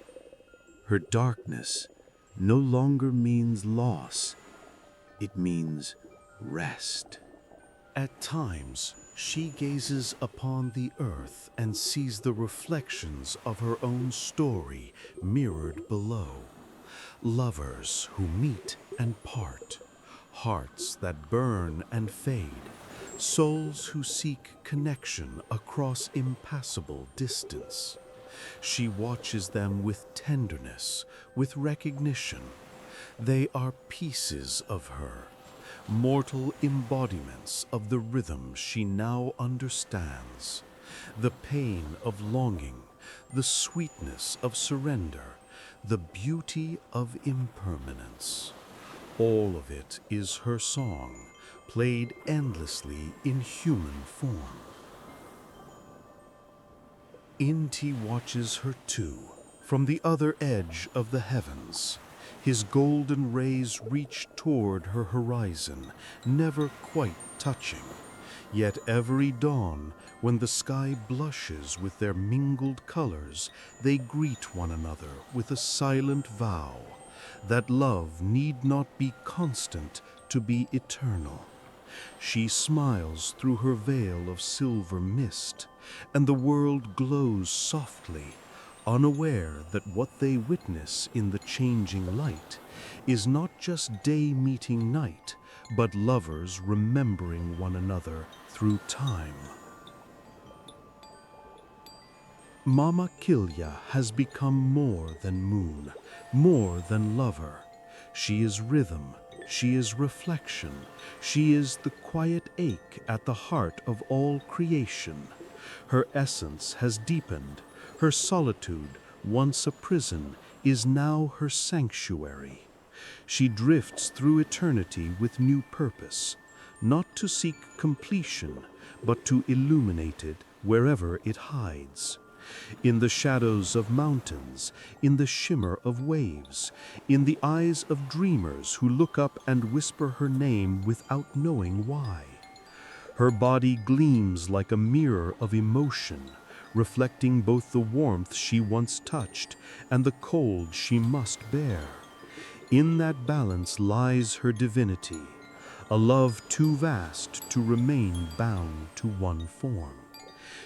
Her darkness no longer means loss, it means rest. At times, she gazes upon the earth and sees the reflections of her own story mirrored below. Lovers who meet and part, hearts that burn and fade, souls who seek connection across impassable distance. She watches them with tenderness, with recognition. They are pieces of her, mortal embodiments of the rhythm she now understands, the pain of longing, the sweetness of surrender, the beauty of impermanence. All of it is her song, played endlessly in human form. Inti watches her too, from the other edge of the heavens. His golden rays reach toward her horizon, never quite touching. Yet every dawn, when the sky blushes with their mingled colors, they greet one another with a silent vow that love need not be constant to be eternal. She smiles through her veil of silver mist, and the world glows softly, unaware that what they witness in the changing light is not just day meeting night, but lovers remembering one another through time. Mama Kilya has become more than moon, more than lover. She is rhythm, she is reflection, she is the quiet ache at the heart of all creation. Her essence has deepened, her solitude, once a prison, is now her sanctuary. She drifts through eternity with new purpose, not to seek completion, but to illuminate it wherever it hides. In the shadows of mountains, in the shimmer of waves, in the eyes of dreamers who look up and whisper her name without knowing why. Her body gleams like a mirror of emotion, reflecting both the warmth she once touched and the cold she must bear. In that balance lies her divinity, a love too vast to remain bound to one form.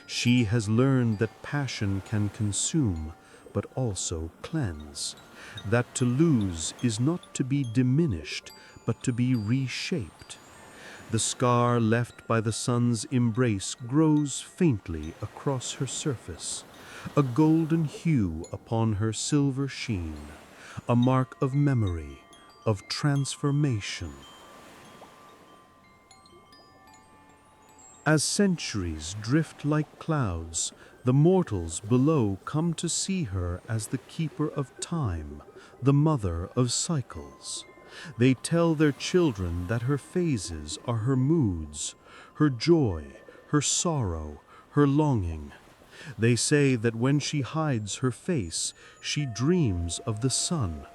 She has learned that passion can consume, but also cleanse, that to lose is not to be diminished, but to be reshaped. The scar left by the sun's embrace grows faintly across her surface, a golden hue upon her silver sheen, a mark of memory, of transformation. As centuries drift like clouds, the mortals below come to see her as the keeper of time, the mother of cycles. They tell their children that her phases are her moods, her joy, her sorrow, her longing. They say that when she hides her face, she dreams of the sun.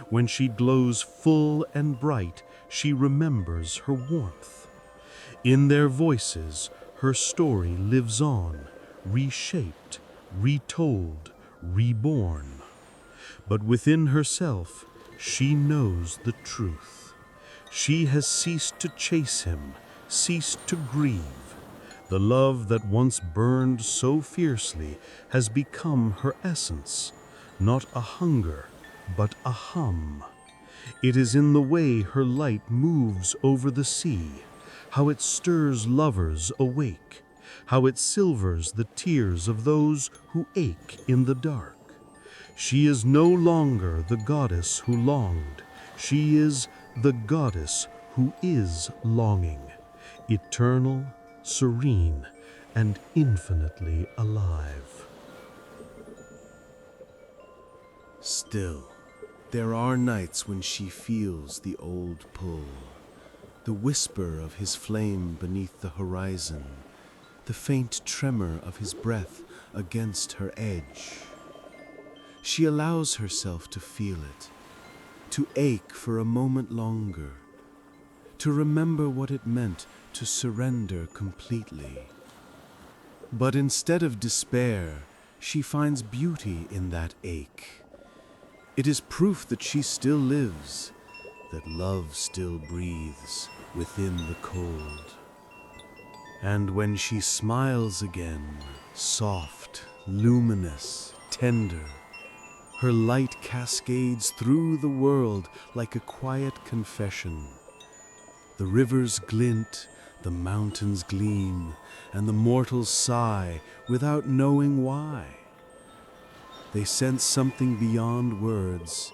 When she glows full and bright, she remembers her warmth. In their voices, her story lives on, reshaped, retold, reborn. But within herself, she knows the truth. She has ceased to chase him, ceased to grieve. The love that once burned so fiercely has become her essence, not a hunger, but a hum. It is in the way her light moves over the sea, how it stirs lovers awake, how it silvers the tears of those who ache in the dark. She is no longer the goddess who longed. She is the goddess who is longing, eternal, serene, and infinitely alive. Still, there are nights when she feels the old pull, the whisper of his flame beneath the horizon, the faint tremor of his breath against her edge. She allows herself to feel it, to ache for a moment longer, to remember what it meant to surrender completely. But instead of despair, she finds beauty in that ache. It is proof that she still lives, that love still breathes within the cold. And when she smiles again, soft, luminous, tender, her light cascades through the world like a quiet confession. The rivers glint, the mountains gleam, and the mortals sigh without knowing why. They sense something beyond words,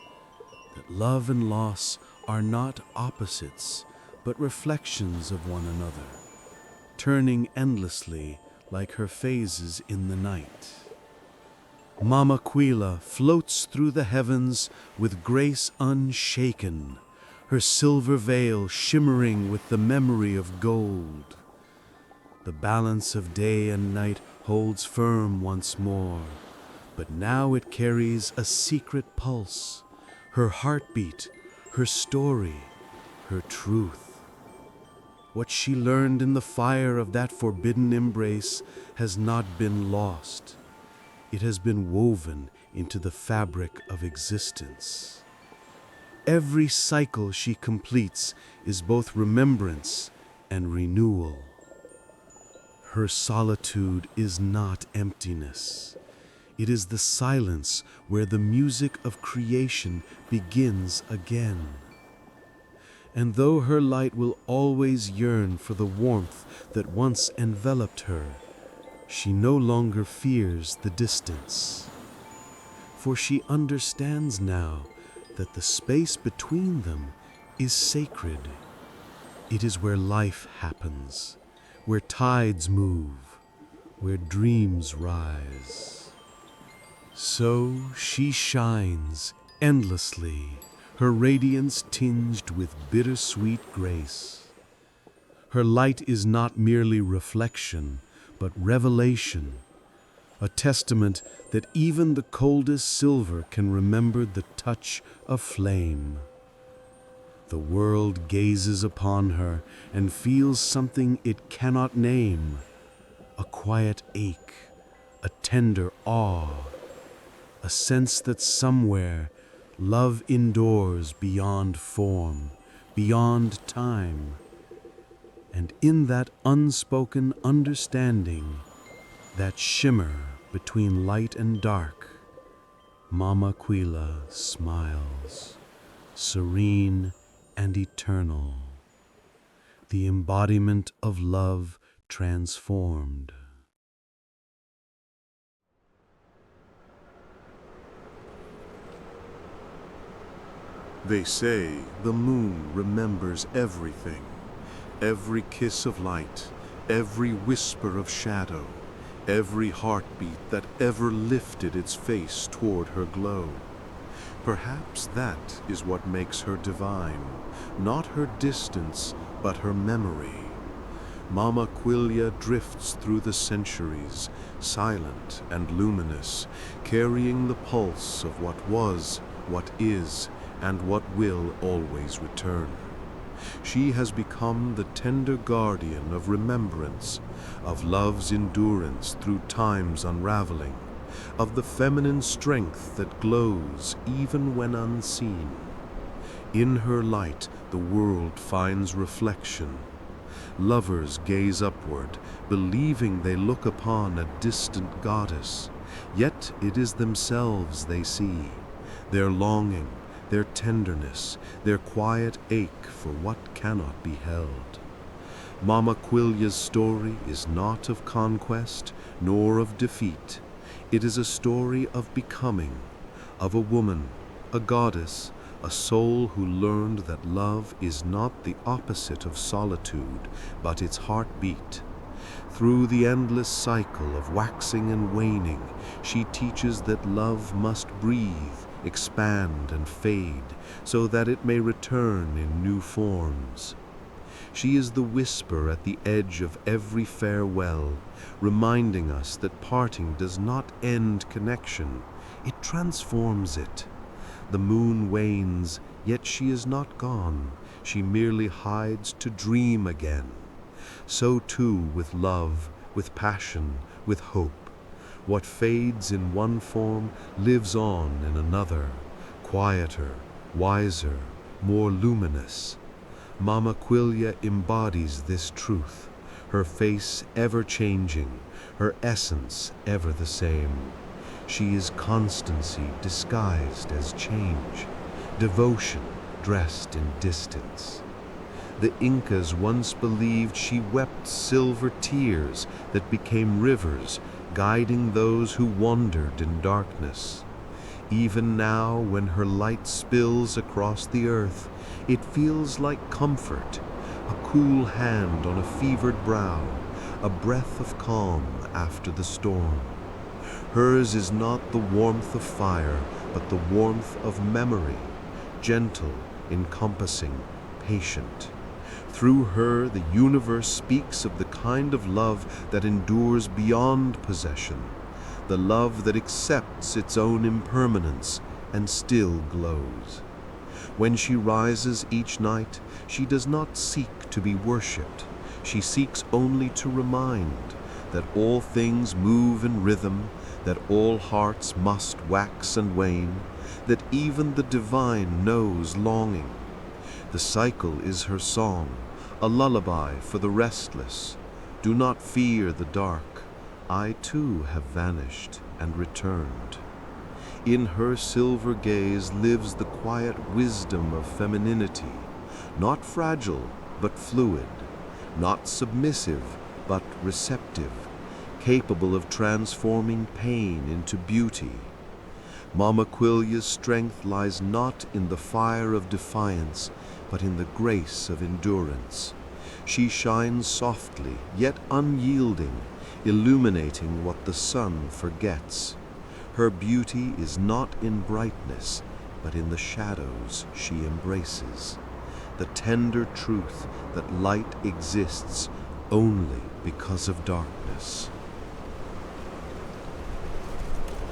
that love and loss are not opposites, but reflections of one another, turning endlessly like her phases in the night. Mama Quila floats through the heavens with grace unshaken, her silver veil shimmering with the memory of gold. The balance of day and night holds firm once more, but now it carries a secret pulse, her heartbeat, her story, her truth. What she learned in the fire of that forbidden embrace has not been lost. It has been woven into the fabric of existence. Every cycle she completes is both remembrance and renewal. Her solitude is not emptiness. It is the silence where the music of creation begins again. And though her light will always yearn for the warmth that once enveloped her, she no longer fears the distance. For she understands now that the space between them is sacred. It is where life happens, where tides move, where dreams rise. So she shines endlessly, her radiance tinged with bittersweet grace. Her light is not merely reflection, but revelation, a testament that even the coldest silver can remember the touch of flame. The world gazes upon her and feels something it cannot name, a quiet ache, a tender awe, a sense that somewhere love endures beyond form, beyond time. And in that unspoken understanding, that shimmer between light and dark, Mama Aquila smiles, serene and eternal, the embodiment of love transformed. They say the moon remembers everything, every kiss of light, every whisper of shadow, every heartbeat that ever lifted its face toward her glow. Perhaps that is what makes her divine, not her distance, but her memory. Mama Aquila drifts through the centuries, silent and luminous, carrying the pulse of what was, what is, and what will always return. She has become the tender guardian of remembrance, of love's endurance through time's unraveling, of the feminine strength that glows even when unseen. In her light the world finds reflection. Lovers gaze upward, believing they look upon a distant goddess, yet it is themselves they see, their longing, their tenderness, their quiet ache for what cannot be held. Mama Aquila's story is not of conquest nor of defeat. It is a story of becoming, of a woman, a goddess, a soul who learned that love is not the opposite of solitude, but its heartbeat. Through the endless cycle of waxing and waning, she teaches that love must breathe, expand and fade, so that it may return in new forms. She is the whisper at the edge of every farewell, reminding us that parting does not end connection, it transforms it. The moon wanes, yet she is not gone, she merely hides to dream again. So too with love, with passion, with hope. What fades in one form lives on in another, quieter, wiser, more luminous. Mama Aquila embodies this truth, her face ever changing, her essence ever the same. She is constancy disguised as change, devotion dressed in distance. The Incas once believed she wept silver tears that became rivers, guiding those who wandered in darkness. Even now, when her light spills across the earth, it feels like comfort, a cool hand on a fevered brow, a breath of calm after the storm. Hers is not the warmth of fire, but the warmth of memory, gentle, encompassing, patient. Through her, the universe speaks of the kind of love that endures beyond possession, the love that accepts its own impermanence and still glows. When she rises each night, she does not seek to be worshipped. She seeks only to remind that all things move in rhythm, that all hearts must wax and wane, that even the divine knows longing. The cycle is her song, a lullaby for the restless. Do not fear the dark. I too have vanished and returned. In her silver gaze lives the quiet wisdom of femininity, not fragile but fluid, not submissive but receptive, capable of transforming pain into beauty. Mama Quilia's strength lies not in the fire of defiance, but in the grace of endurance. She shines softly, yet unyielding, illuminating what the sun forgets. Her beauty is not in brightness, but in the shadows she embraces. The tender truth that light exists only because of darkness.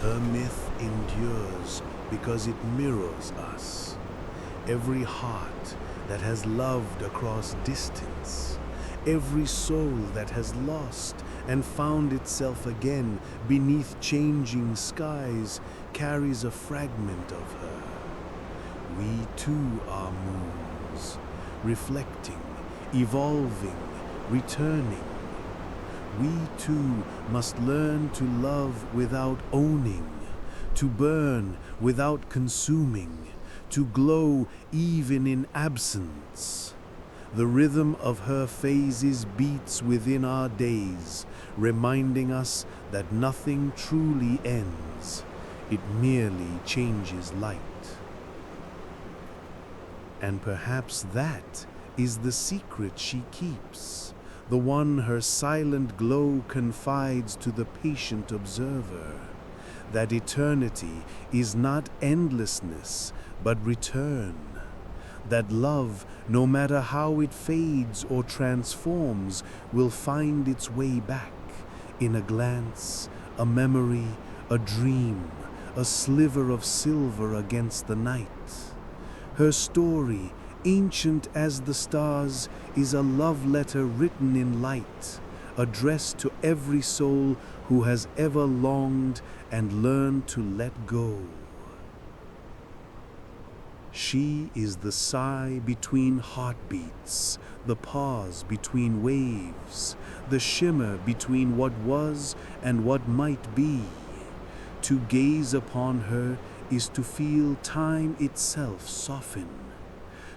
Her myth endures because it mirrors us. Every heart that has loved across distance, every soul that has lost and found itself again beneath changing skies carries a fragment of her. We too are moons, reflecting, evolving, returning. We too must learn to love without owning, to burn without consuming, to glow even in absence. The rhythm of her phases beats within our days, reminding us that nothing truly ends. It merely changes light. And perhaps that is the secret she keeps, the one her silent glow confides to the patient observer, that eternity is not endlessness, but return, that love, no matter how it fades or transforms, will find its way back, in a glance, a memory, a dream, a sliver of silver against the night. Her story, ancient as the stars, is a love letter written in light, addressed to every soul who has ever longed and learned to let go. She is the sigh between heartbeats, the pause between waves, the shimmer between what was and what might be. To gaze upon her is to feel time itself soften,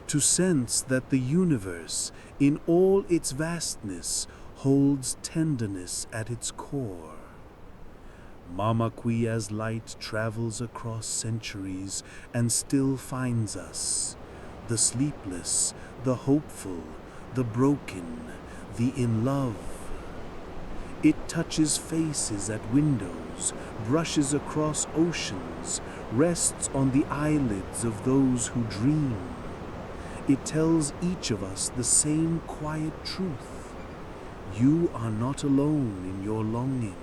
to sense that the universe, in all its vastness, holds tenderness at its core. Mama Quilla's light travels across centuries and still finds us, the sleepless, the hopeful, the broken, the in love. It touches faces at windows, brushes across oceans, rests on the eyelids of those who dream. It tells each of us the same quiet truth. You are not alone in your longing.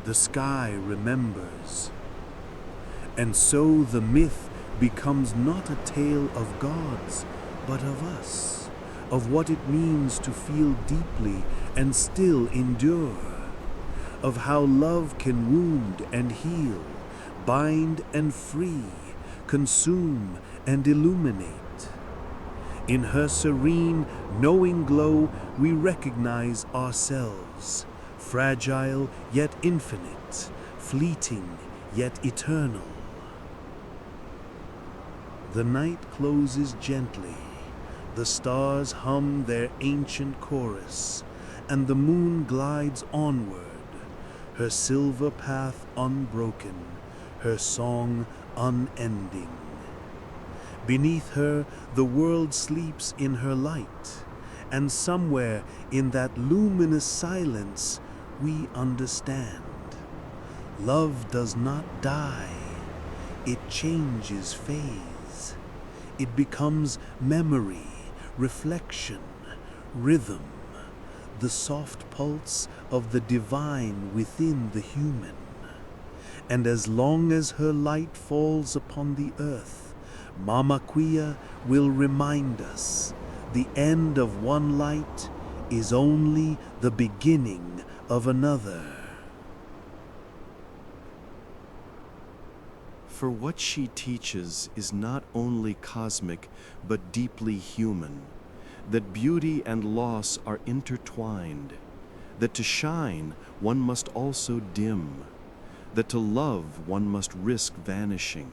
The sky remembers. And so the myth becomes not a tale of gods, but of us, of what it means to feel deeply and still endure, of how love can wound and heal, bind and free, consume and illuminate. In her serene, knowing glow, we recognize ourselves, fragile yet infinite, fleeting yet eternal. The night closes gently, the stars hum their ancient chorus, and the moon glides onward, her silver path unbroken, her song unending. Beneath her, the world sleeps in her light, and somewhere in that luminous silence, we understand. Love does not die. It changes phase. It becomes memory, reflection, rhythm, the soft pulse of the divine within the human. And as long as her light falls upon the earth, Mama Quilla will remind us the end of one light is only the beginning of another. For what she teaches is not only cosmic, but deeply human, that beauty and loss are intertwined, that to shine one must also dim, that to love one must risk vanishing.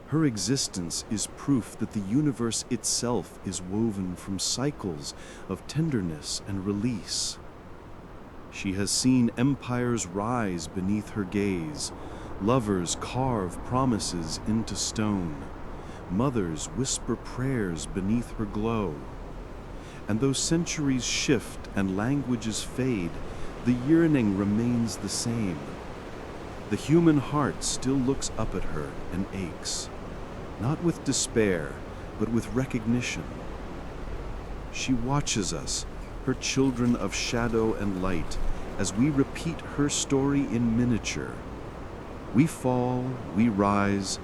Her existence is proof that the universe itself is woven from cycles of tenderness and release. She has seen empires rise beneath her gaze, Lovers carve promises into stone. Mothers whisper prayers beneath her glow. And though centuries shift and languages fade, the yearning remains the same. The human heart still looks up at her and aches, not with despair, but with recognition. She watches us, her children of shadow and light, as we repeat her story in miniature. We fall, we rise,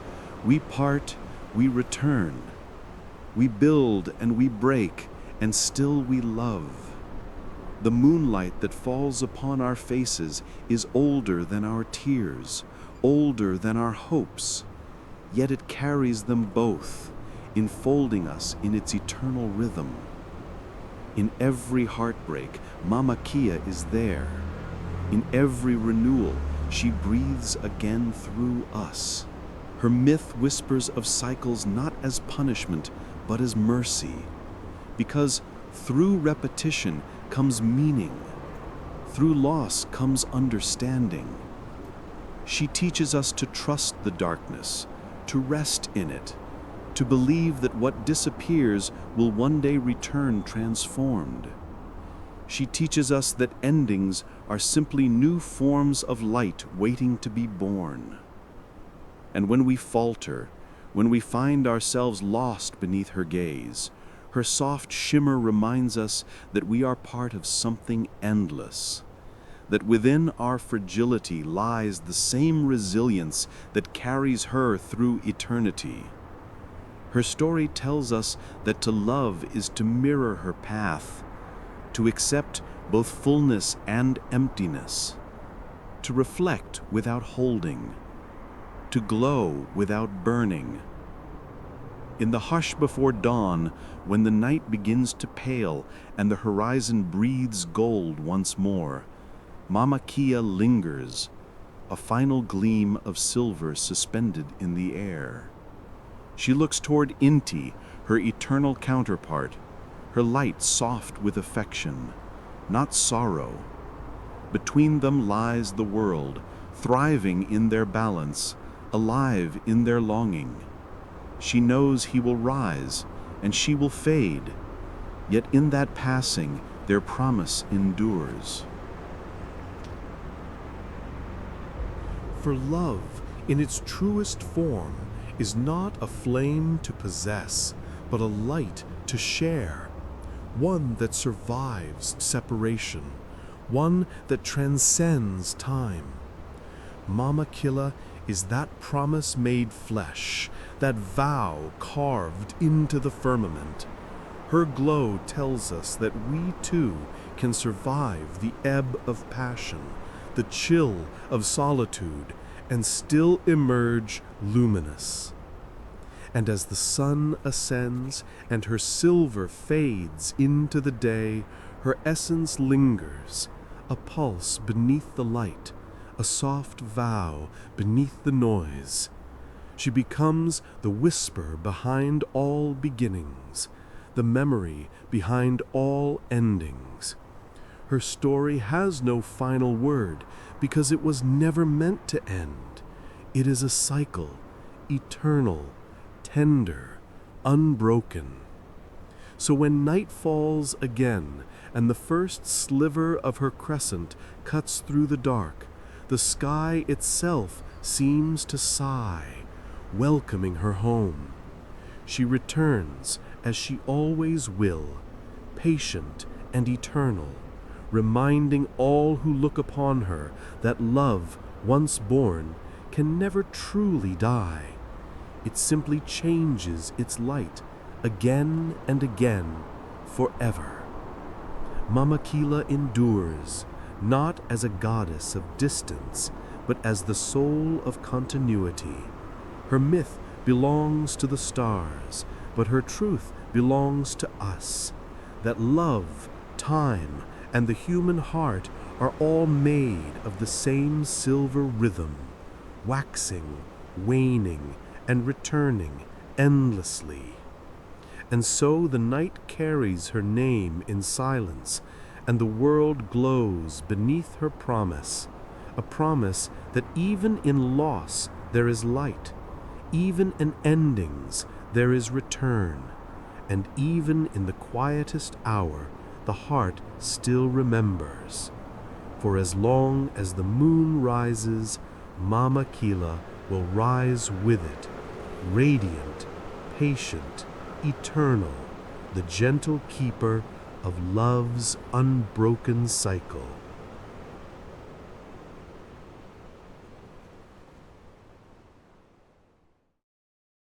we part, we return. We build and we break, and still we love. The moonlight that falls upon our faces is older than our tears, older than our hopes, yet it carries them both, enfolding us in its eternal rhythm. In every heartbreak, Mama Kia is there. In every renewal, she breathes again through us. Her myth whispers of cycles not as punishment, but as mercy, because through repetition comes meaning. Through loss comes understanding. She teaches us to trust the darkness, to rest in it, to believe that what disappears will one day return transformed. She teaches us that endings are simply new forms of light waiting to be born. And when we falter, when we find ourselves lost beneath her gaze, her soft shimmer reminds us that we are part of something endless, that within our fragility lies the same resilience that carries her through eternity. Her story tells us that to love is to mirror her path, to accept both fullness and emptiness, to reflect without holding, to glow without burning. In the hush before dawn, when the night begins to pale and the horizon breathes gold once more, Mama Kia lingers, a final gleam of silver suspended in the air. She looks toward Inti, her eternal counterpart, her light soft with affection, not sorrow. Between them lies the world, thriving in their balance, alive in their longing. She knows he will rise, and she will fade, yet in that passing their promise endures. For love, in its truest form, is not a flame to possess, but a light to share, one that survives separation, one that transcends time. Mama Killa is that promise made flesh, that vow carved into the firmament. Her glow tells us that we too can survive the ebb of passion, the chill of solitude, and still emerge luminous. And as the sun ascends and her silver fades into the day, her essence lingers, a pulse beneath the light, a soft vow beneath the noise. She becomes the whisper behind all beginnings, the memory behind all endings. Her story has no final word because it was never meant to end. It is a cycle, eternal, tender, unbroken. So when night falls again and the first sliver of her crescent cuts through the dark, the sky itself seems to sigh, welcoming her home. She returns as she always will, patient and eternal, reminding all who look upon her that love, once born, can never truly die. It simply changes its light again and again, forever. Mama Killa endures, not as a goddess of distance, but as the soul of continuity. Her myth belongs to the stars, but her truth belongs to us, that love, time, and the human heart are all made of the same silver rhythm, waxing, waning, and returning endlessly. And so the night carries her name in silence, and the world glows beneath her promise, a promise that even in loss there is light, even in endings there is return, and even in the quietest hour the heart still remembers. For as long as the moon rises, Mama Kila will rise with it, radiant, patient, eternal, the gentle keeper of love's unbroken cycle.